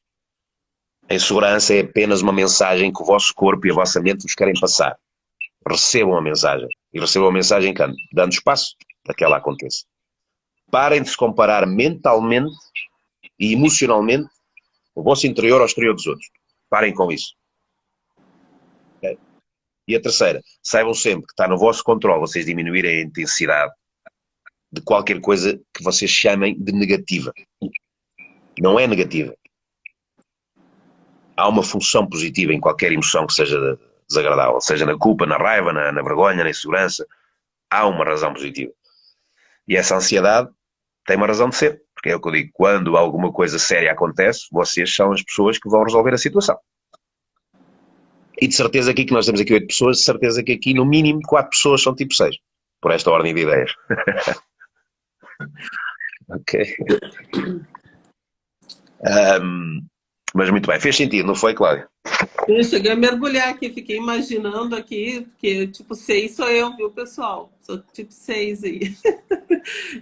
A insegurança é apenas uma mensagem que o vosso corpo e a vossa mente vos querem passar. Recebam a mensagem. E recebam a mensagem dando espaço para que ela aconteça. Parem de se comparar mentalmente e emocionalmente o vosso interior ao exterior dos outros. Parem com isso. Okay? E a terceira, saibam sempre que está no vosso controle vocês diminuírem a intensidade de qualquer coisa que vocês chamem de negativa. Não é negativa. Há uma função positiva em qualquer emoção que seja desagradável, seja na culpa, na raiva, na vergonha, na insegurança. Há uma razão positiva. E essa ansiedade tem uma razão de ser. Porque é o que eu digo, quando alguma coisa séria acontece, vocês são as pessoas que vão resolver a situação. E de certeza que nós temos aqui 8 pessoas, de certeza que aqui no mínimo 4 pessoas são tipo 6. Por esta ordem de ideias. Ok. Mas muito bem. Fez sentido, não foi, Cláudia? Eu cheguei a mergulhar aqui, fiquei imaginando aqui, porque tipo 6 sou eu, viu, pessoal? Sou tipo 6 aí.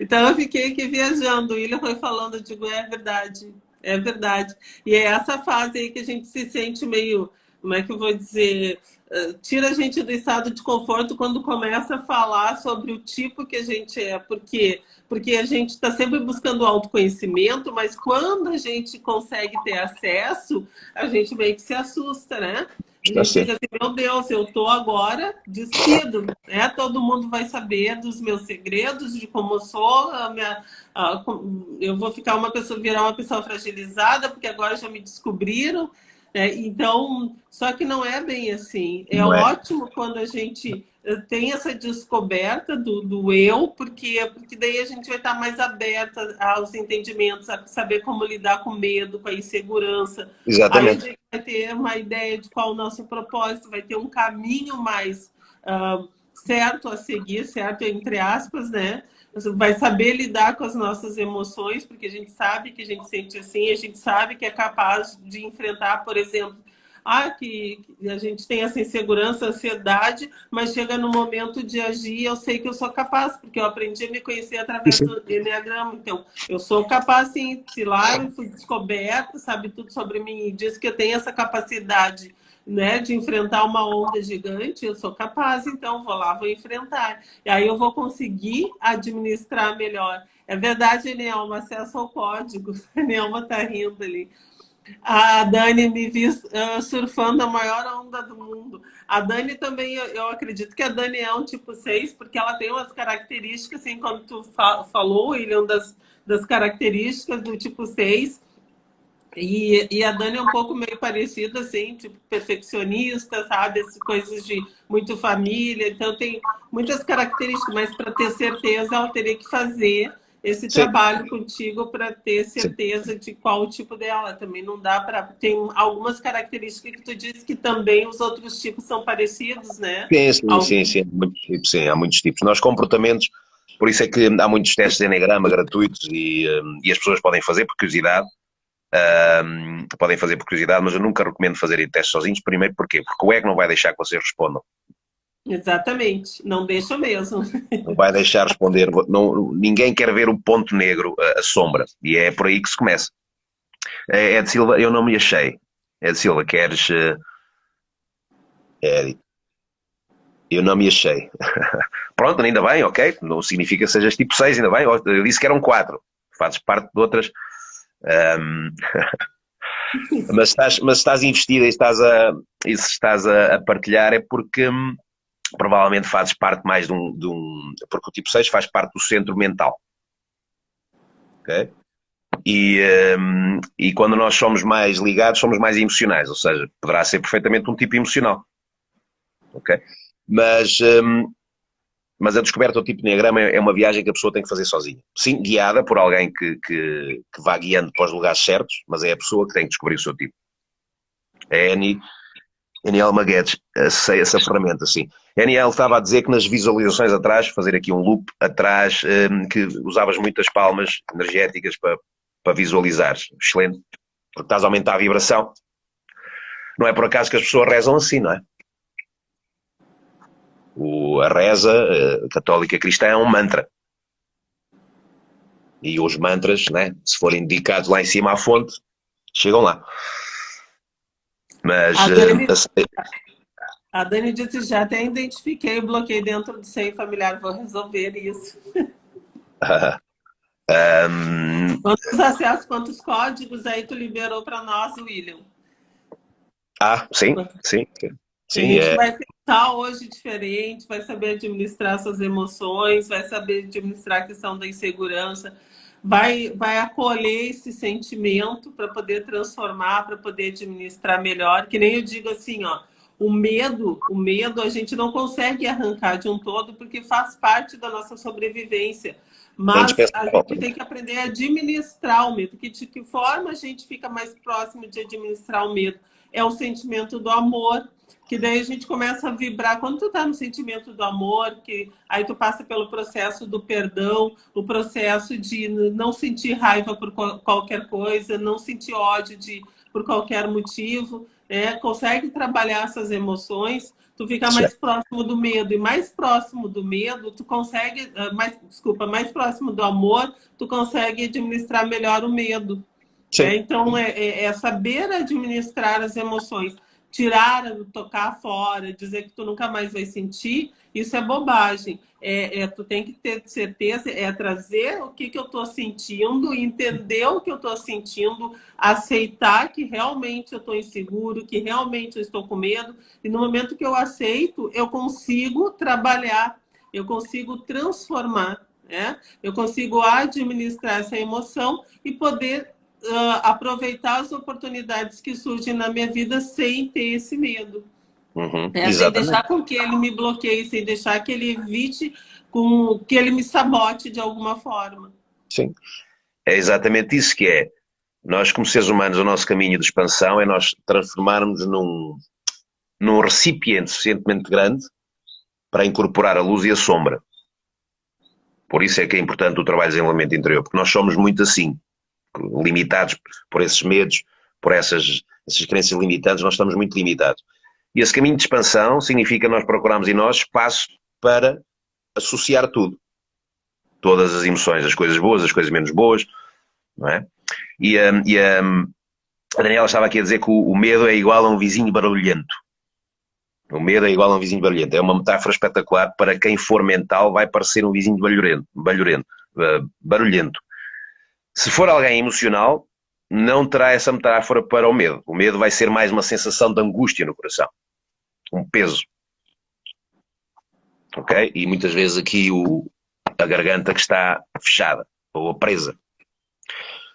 Então eu fiquei aqui viajando, o William foi falando, eu digo, é verdade, é verdade. E é essa fase aí que a gente se sente meio, como é que eu vou dizer, tira a gente do estado de conforto quando começa a falar sobre o tipo que a gente é, porque a gente está sempre buscando autoconhecimento, mas quando a gente consegue ter acesso, a gente meio que se assusta, né? A gente fica assim, meu Deus, eu tô agora despido, né? Todo mundo vai saber dos meus segredos, de como eu sou, eu vou virar uma pessoa fragilizada, porque agora já me descobriram. Então, só que não é bem assim. É Não é? ótimo quando a gente tem essa descoberta do eu, porque daí a gente vai estar mais aberta aos entendimentos, a saber como lidar com medo, com a insegurança. Aí a Exatamente. gente vai ter uma ideia de qual o nosso propósito, vai ter um caminho mais certo a seguir, certo entre aspas, né? Vai saber lidar com as nossas emoções, porque a gente sabe que a gente sente assim, a gente sabe que é capaz de enfrentar, por exemplo, que a gente tem essa insegurança, ansiedade, mas chega no momento de agir, eu sei que eu sou capaz, porque eu aprendi a me conhecer através Sim, do Enneagrama. Então, eu sou capaz, sim. Se lá eu fui descoberta, sabe tudo sobre mim, e diz que eu tenho essa capacidade, né, de enfrentar uma onda gigante, eu sou capaz, então vou lá, vou enfrentar. E aí eu vou conseguir administrar melhor. É verdade, Nelma, acesso ao código. A Nelma está rindo ali. A Dani me viu surfando a maior onda do mundo. A Dani também, eu acredito que a Dani é um tipo 6, porque ela tem umas características, assim, quando tu falou, William, das características do tipo 6. E a Dani é um pouco meio parecida, assim, tipo, perfeccionista, sabe? Essas coisas de muito família. Então, tem muitas características, mas para ter certeza, ela teria que fazer esse sim, trabalho contigo para ter sim. certeza de qual o tipo dela. Também não dá para. Tem algumas características que tu disse que também os outros tipos são parecidos, né? Sim, sim, sim, sim, sim, há muitos tipos. Nós comportamentos, por isso é que há muitos testes de Eneagrama gratuitos e as pessoas podem fazer por curiosidade, mas eu nunca recomendo fazerem testes sozinhos. Primeiro, porquê? Porque o ego não vai deixar que vocês respondam. Exatamente. Não deixa mesmo. Não vai deixar responder. Não, ninguém quer ver o ponto negro, a sombra. E é por aí que se começa. É de Silva, eu não me achei. É de Silva, queres. É, eu não me achei. Pronto, ainda bem, ok. Não significa que sejas tipo 6, ainda bem. Eu disse que eram 4. Fazes parte de outras. Um, mas estás investida e se estás a partilhar é porque provavelmente fazes parte mais porque o tipo 6 faz parte do centro mental. Ok? E quando nós somos mais ligados, somos mais emocionais, ou seja, poderá ser perfeitamente um tipo emocional. Ok? Mas, mas a descoberta do tipo de Enneagrama é uma viagem que a pessoa tem que fazer sozinha. Sim, guiada por alguém que vá guiando para os lugares certos, mas é a pessoa que tem que descobrir o seu tipo. É a Aniel Guedes, sei essa ferramenta, sim. A Aniel estava a dizer que nas visualizações atrás, fazer aqui um loop atrás, que usavas muitas palmas energéticas para visualizar. Excelente, porque estás a aumentar a vibração. Não é por acaso que as pessoas rezam assim, não é? A reza católica cristã é um mantra. E os mantras, né, se forem dedicados lá em cima à fonte, chegam lá. Mas A Dani, a Dani disse, já até identifiquei o bloqueio dentro do seio familiar, vou resolver isso. Quantos acessos, quantos códigos aí tu liberou para nós, William? sim, sim. A Sim, gente é, vai pensar hoje diferente, vai saber administrar suas emoções, vai saber administrar a questão da insegurança, vai acolher esse sentimento para poder transformar, para poder administrar melhor. Que nem eu digo assim, ó, o medo a gente não consegue arrancar de um todo porque faz parte da nossa sobrevivência. é Mas a indispensável. gente tem que aprender a administrar o medo. De que forma a gente fica mais próximo de administrar o medo? É o sentimento do amor, que daí a gente começa a vibrar. Quando tu tá no sentimento do amor, que aí tu passa pelo processo do perdão, o processo de não sentir raiva por qualquer coisa, não sentir ódio por qualquer motivo, né? Consegue trabalhar essas emoções, tu fica mais próximo do medo, e mais próximo do medo, tu consegue, mais próximo do amor, tu consegue administrar melhor o medo. Sim, Então, é saber administrar as emoções. Tirar, tocar fora, dizer que tu nunca mais vai sentir, isso é bobagem. Tu tem que ter certeza, trazer o que eu estou sentindo, entender o que eu estou sentindo, aceitar que realmente eu estou inseguro, que realmente eu estou com medo. E no momento que eu aceito, eu consigo trabalhar, eu consigo transformar, né? Eu consigo administrar essa emoção e poder aproveitar as oportunidades que surgem na minha vida sem ter esse medo. Sem Exatamente. deixar com que ele me bloqueie, sem deixar que ele evite, que ele me sabote de alguma forma. Sim. É exatamente isso que é. Nós, como seres humanos, o nosso caminho de expansão é nós transformarmos num recipiente suficientemente grande para incorporar a luz e a sombra. Por isso é que é importante o trabalho de desenvolvimento interior, porque nós somos muito assim, limitados por esses medos, por essas crenças limitantes, nós estamos muito limitados. E esse caminho de expansão significa nós procurarmos em nós espaço para associar tudo. Todas as emoções, as coisas boas, as coisas menos boas, não é? A Daniela estava aqui a dizer que o medo é igual a um vizinho barulhento. O medo é igual a um vizinho barulhento. É uma metáfora espetacular para quem for mental, vai parecer um vizinho barulhento. Se for alguém emocional, não terá essa metáfora para o medo. O medo vai ser mais uma sensação de angústia no coração. Um peso. Ok? E muitas vezes aqui a garganta que está fechada ou presa.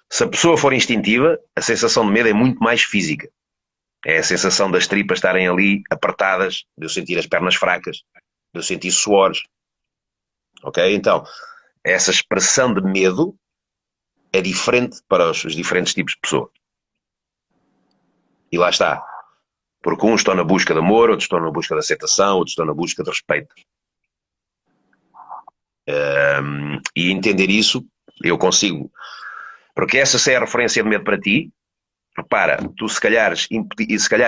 Se a pessoa for instintiva, a sensação de medo é muito mais física. É a sensação das tripas estarem ali apertadas, de eu sentir as pernas fracas, de eu sentir suores. Ok? Então, essa expressão de medo é diferente para os diferentes tipos de pessoa. E lá está. Porque uns estão na busca de amor, outros estão na busca de aceitação, outros estão na busca de respeito. E entender isso, eu consigo. Porque essa se é a referência de medo para ti, repara, tu se calhar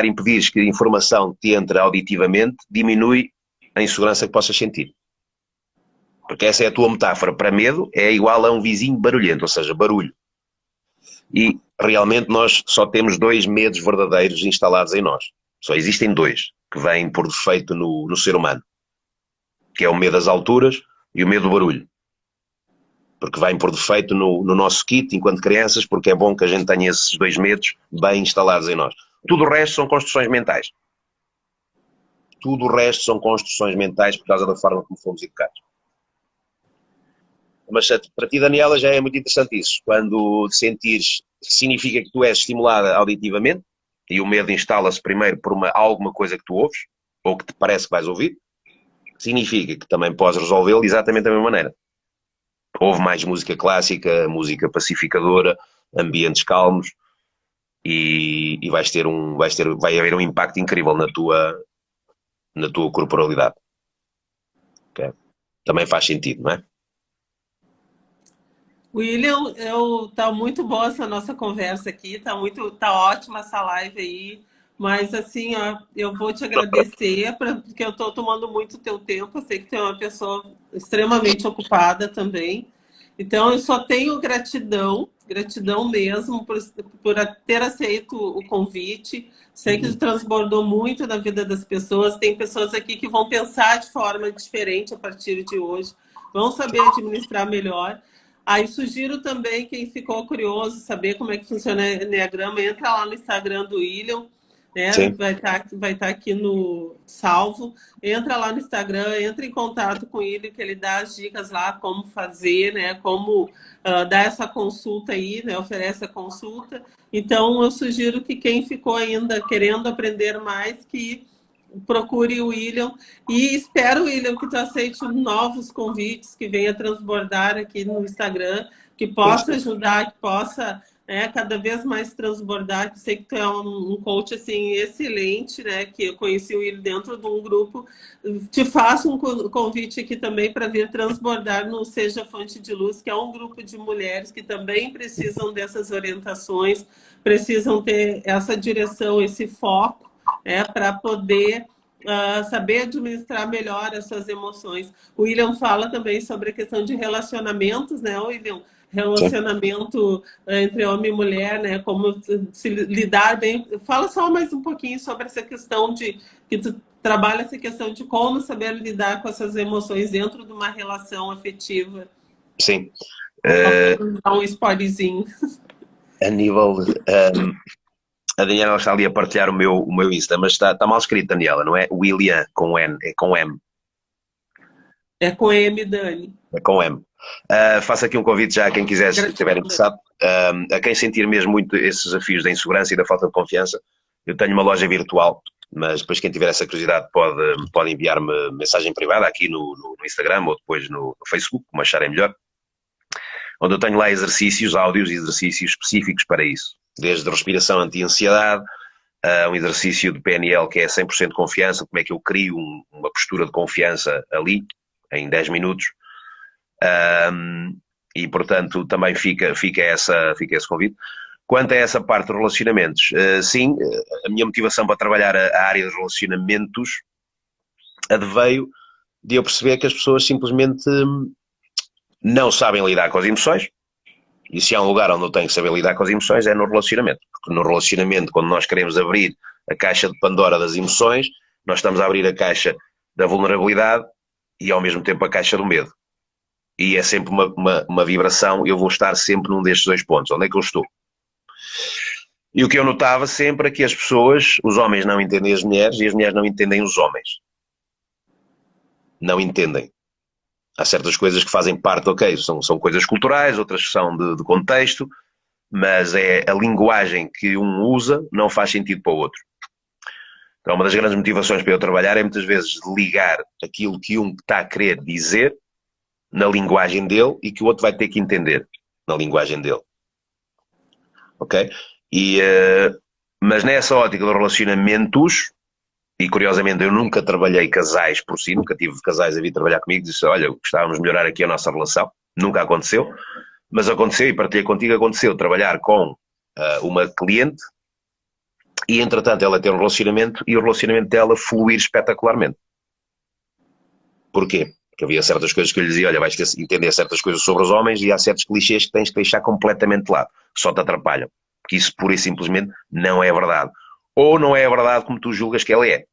impedires que a informação te entre auditivamente, diminui a insegurança que possas sentir. Porque essa é a tua metáfora para medo, é igual a um vizinho barulhento, ou seja, barulho. E realmente nós só temos dois medos verdadeiros instalados em nós. Só existem dois que vêm por defeito no ser humano. Que é o medo das alturas e o medo do barulho. Porque vêm por defeito no nosso kit, enquanto crianças, porque é bom que a gente tenha esses dois medos bem instalados em nós. Tudo o resto são construções mentais. Tudo o resto são construções mentais por causa da forma como fomos educados. Mas para ti, Daniela, já é muito interessante isso. Quando sentires, significa que tu és estimulada auditivamente e o medo instala-se primeiro por alguma coisa que tu ouves ou que te parece que vais ouvir. Significa que também podes resolvê-lo exatamente da mesma maneira. Ouve mais música clássica, música pacificadora, ambientes calmos e vai haver um impacto incrível na tua corporalidade. Okay? Também faz sentido, não é? William, tá muito boa essa nossa conversa aqui, tá ótima essa live aí, mas assim, ó, eu vou te agradecer porque eu estou tomando muito teu tempo, eu sei que tu é uma pessoa extremamente ocupada também, então eu só tenho gratidão, gratidão mesmo por ter aceito o convite, sei que transbordou muito na vida das pessoas, tem pessoas aqui que vão pensar de forma diferente a partir de hoje, vão saber administrar melhor. Aí sugiro também, quem ficou curioso, saber como é que funciona o Enneagrama, entra lá no Instagram do William, né? Sim. Vai tá aqui no salvo. Entra lá no Instagram, entra em contato com ele, que ele dá as dicas lá, como fazer, né? Como dar essa consulta aí, né? Oferece a consulta. Então, eu sugiro que quem ficou ainda querendo aprender mais, que procure o William e espero, William, que tu aceite novos convites, que venha transbordar aqui no Instagram, que possa ajudar, que possa cada vez mais transbordar, que sei que tu é um coach assim, excelente, né? Que eu conheci o William dentro de um grupo. Te faço um convite aqui também para vir transbordar no Seja Fonte de Luz, que é um grupo de mulheres que também precisam dessas orientações, precisam ter essa direção, esse foco, para poder saber administrar melhor as suas emoções. O William fala também sobre a questão de relacionamentos, né, William? Relacionamento entre homem e mulher, né? Como se lidar bem. Fala só mais um pouquinho sobre essa questão de que tu trabalha essa questão de como saber lidar com essas emoções dentro de uma relação afetiva. Sim. Dar um spoilerzinho. A nível. A Daniela está ali a partilhar o meu Insta, mas está mal escrito, Daniela, não é William com N, é com M. É com M, Dani. É com M. Faço aqui um convite já a quem quiser, se estiver interessado, a quem sentir mesmo muito esses desafios da insegurança e da falta de confiança. Eu tenho uma loja virtual, mas depois quem tiver essa curiosidade pode enviar-me mensagem privada aqui no Instagram ou depois no Facebook, como acharem melhor, onde eu tenho lá exercícios, áudios e exercícios específicos para isso. Desde respiração anti-ansiedade, um exercício de PNL que é 100% confiança, como é que eu crio uma postura de confiança ali, em 10 minutos. E, portanto, também fica esse convite. Quanto a essa parte dos relacionamentos, sim, a minha motivação para trabalhar a área dos relacionamentos adveio de eu perceber que as pessoas simplesmente não sabem lidar com as emoções. E se há um lugar onde eu tenho que saber lidar com as emoções é no relacionamento. Porque no relacionamento, quando nós queremos abrir a caixa de Pandora das emoções, nós estamos a abrir a caixa da vulnerabilidade e ao mesmo tempo a caixa do medo. E é sempre uma vibração, eu vou estar sempre num destes dois pontos. Onde é que eu estou? E o que eu notava sempre é que as pessoas, os homens não entendem as mulheres e as mulheres não entendem os homens. Não entendem. Há certas coisas que fazem parte, ok, são coisas culturais, outras são de contexto, mas é a linguagem que um usa não faz sentido para o outro. Então, uma das grandes motivações para eu trabalhar é muitas vezes ligar aquilo que um está a querer dizer na linguagem dele e que o outro vai ter que entender na linguagem dele. Ok? Mas nessa ótica de relacionamentos, e curiosamente eu nunca trabalhei casais por si, nunca tive casais a vir trabalhar comigo e disse, olha, gostávamos de melhorar aqui a nossa relação. Nunca aconteceu, mas aconteceu, e partilhei contigo, aconteceu trabalhar com uma cliente e entretanto ela ter um relacionamento e o relacionamento dela fluir espetacularmente. Porquê? Porque havia certas coisas que eu lhe dizia, olha, vais ter que entender certas coisas sobre os homens e há certos clichês que tens que deixar completamente de lado, que só te atrapalham. Porque isso pura e simplesmente não é verdade. Ou não é a verdade como tu julgas que ela é.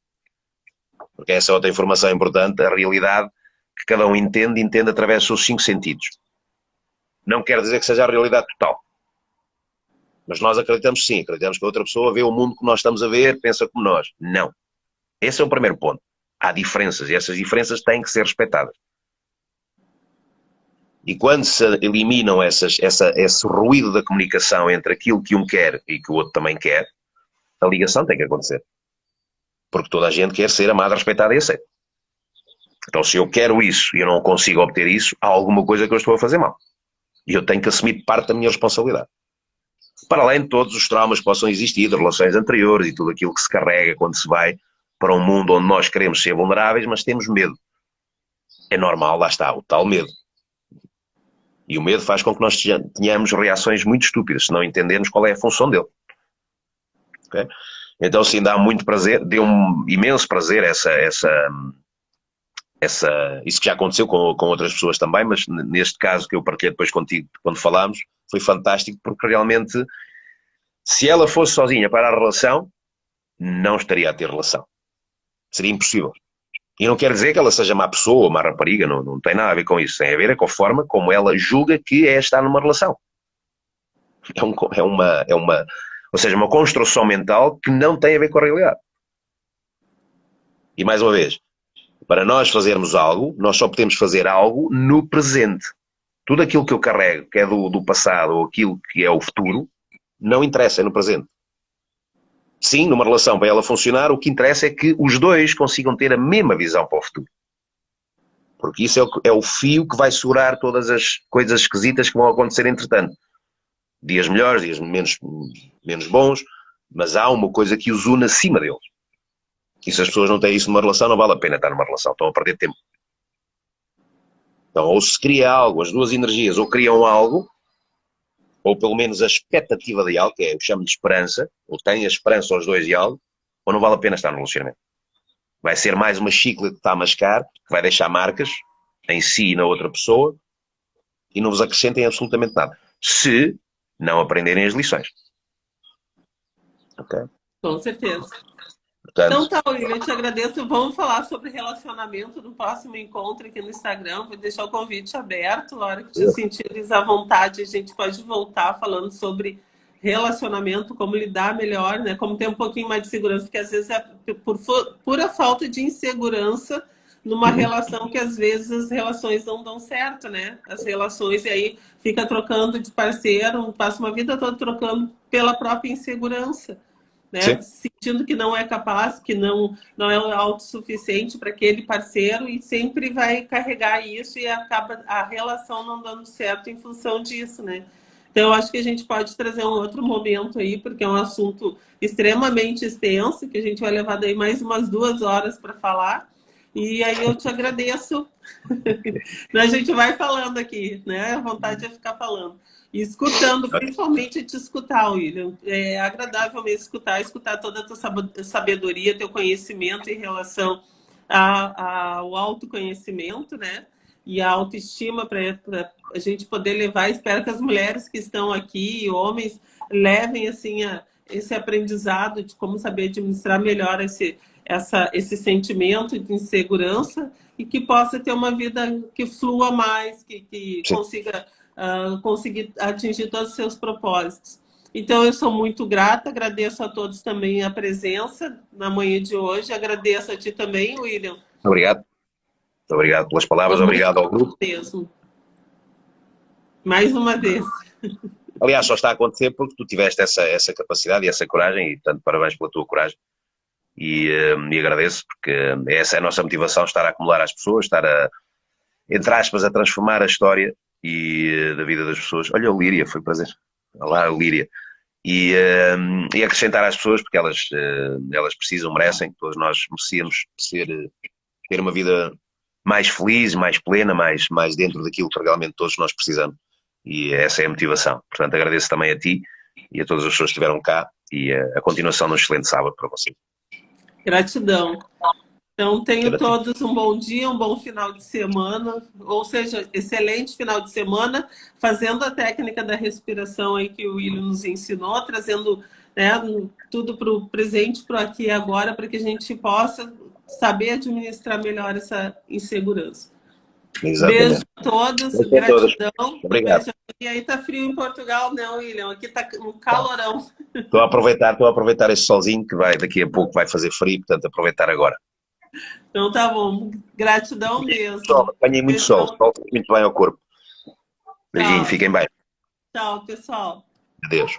Porque essa é outra informação importante, a realidade que cada um entende através dos seus 5 sentidos. Não quer dizer que seja a realidade total. Mas nós acreditamos sim, acreditamos que a outra pessoa vê o mundo que nós estamos a ver, pensa como nós. Não. Esse é o primeiro ponto. Há diferenças e essas diferenças têm que ser respeitadas. E quando se eliminam esse ruído da comunicação entre aquilo que um quer e que o outro também quer, a ligação tem que acontecer. Porque toda a gente quer ser amada, respeitada e aceita. Então se eu quero isso e eu não consigo obter isso, há alguma coisa que eu estou a fazer mal. E eu tenho que assumir parte da minha responsabilidade. Para além de todos os traumas que possam existir, de relações anteriores e tudo aquilo que se carrega quando se vai para um mundo onde nós queremos ser vulneráveis, mas temos medo. É normal, lá está, o tal medo. E o medo faz com que nós tenhamos reações muito estúpidas, se não entendermos qual é a função dele. Okay? Então, sim, dá muito prazer, deu um imenso prazer isso que já aconteceu com outras pessoas também, mas neste caso que eu partilhei depois contigo, quando falámos, foi fantástico, porque realmente, se ela fosse sozinha para a relação, não estaria a ter relação. Seria impossível. E não quer dizer que ela seja má pessoa, má rapariga, não tem nada a ver com isso. Tem a ver com a forma como ela julga que é estar numa relação. Ou seja, uma construção mental que não tem a ver com a realidade. E mais uma vez, para nós fazermos algo, nós só podemos fazer algo no presente. Tudo aquilo que eu carrego, que é do passado, ou aquilo que é o futuro, não interessa, é no presente. Sim, numa relação, para ela funcionar, o que interessa é que os dois consigam ter a mesma visão para o futuro. Porque isso é o fio que vai segurar todas as coisas esquisitas que vão acontecer entretanto. Dias melhores, dias menos bons, mas há uma coisa que os une acima deles. E se as pessoas não têm isso numa relação, não vale a pena estar numa relação, estão a perder tempo. Então, ou se cria algo, as duas energias, ou criam algo, ou pelo menos a expectativa de algo, que é, eu chamo de esperança, ou têm a esperança aos dois de algo, ou não vale a pena estar no relacionamento. Vai ser mais uma xícara que está a mascar, que vai deixar marcas em si e na outra pessoa, e não vos acrescentem absolutamente nada. Se não aprenderem as lições. Ok? Com certeza. Portanto, Então tá, William, eu te agradeço. Vamos falar sobre relacionamento no próximo encontro aqui no Instagram. Vou deixar o convite aberto. Na hora que te sentires à vontade, a gente pode voltar falando sobre relacionamento, como lidar melhor, né? Como ter um pouquinho mais de segurança, porque às vezes é por pura falta de insegurança numa relação que às vezes as relações não dão certo, né? As relações, e aí fica trocando de parceiro, passa uma vida toda trocando pela própria insegurança, né? Sim, Sentindo que não é capaz, que não é autossuficiente para aquele parceiro e sempre vai carregar isso e acaba a relação não dando certo em função disso, né? Então, eu acho que a gente pode trazer um outro momento aí, porque é um assunto extremamente extenso, que a gente vai levar daí mais umas 2 horas para falar. E aí eu te agradeço. A gente vai falando aqui, né? A vontade é ficar falando. E escutando, principalmente te escutar, William. É agradável mesmo escutar toda a tua sabedoria, teu conhecimento em relação ao autoconhecimento, né? E a autoestima para a gente poder levar. Espero que as mulheres que estão aqui, e homens, levem assim esse aprendizado de como saber administrar melhor esse sentimento de insegurança e que possa ter uma vida que flua mais, que sim. consiga conseguir atingir todos os seus propósitos. Então, eu sou muito grata, agradeço a todos também a presença na manhã de hoje, agradeço a ti também, William. Obrigado. Muito obrigado pelas palavras, Foi obrigado muito ao bom grupo. mesmo. Mais uma vez. Aliás, só está a acontecer porque tu tiveste essa capacidade e essa coragem, e portanto, parabéns pela tua coragem. E agradeço, porque essa é a nossa motivação, estar a acumular as pessoas, estar entre aspas, a transformar a história da vida das pessoas. Olha, o Líria, foi um prazer. Olá, Líria. E acrescentar às pessoas, porque elas precisam, merecem, todos nós merecíamos ter uma vida mais feliz, mais plena, mais dentro daquilo que realmente todos nós precisamos. E essa é a motivação. Portanto, agradeço também a ti e a todas as pessoas que estiveram cá e a continuação de um excelente sábado para vocês. Gratidão. Então, tenham todos um bom dia, um bom final de semana, ou seja, excelente final de semana, fazendo a técnica da respiração aí que o William nos ensinou, trazendo, né, tudo para o presente, para o aqui e agora, para que a gente possa saber administrar melhor essa insegurança. Exatamente. Beijo a todos, Beijo a gratidão. todos. Obrigado. Beijo. E aí tá frio em Portugal, não, William? Aqui tá um calorão. Estou a aproveitar este solzinho que daqui a pouco vai fazer frio, portanto, aproveitar agora. Então tá bom. Gratidão mesmo. Apanhei muito sol. O sol faz muito bem ao corpo. Beijinho, fiquem bem. Tchau, pessoal. Adeus.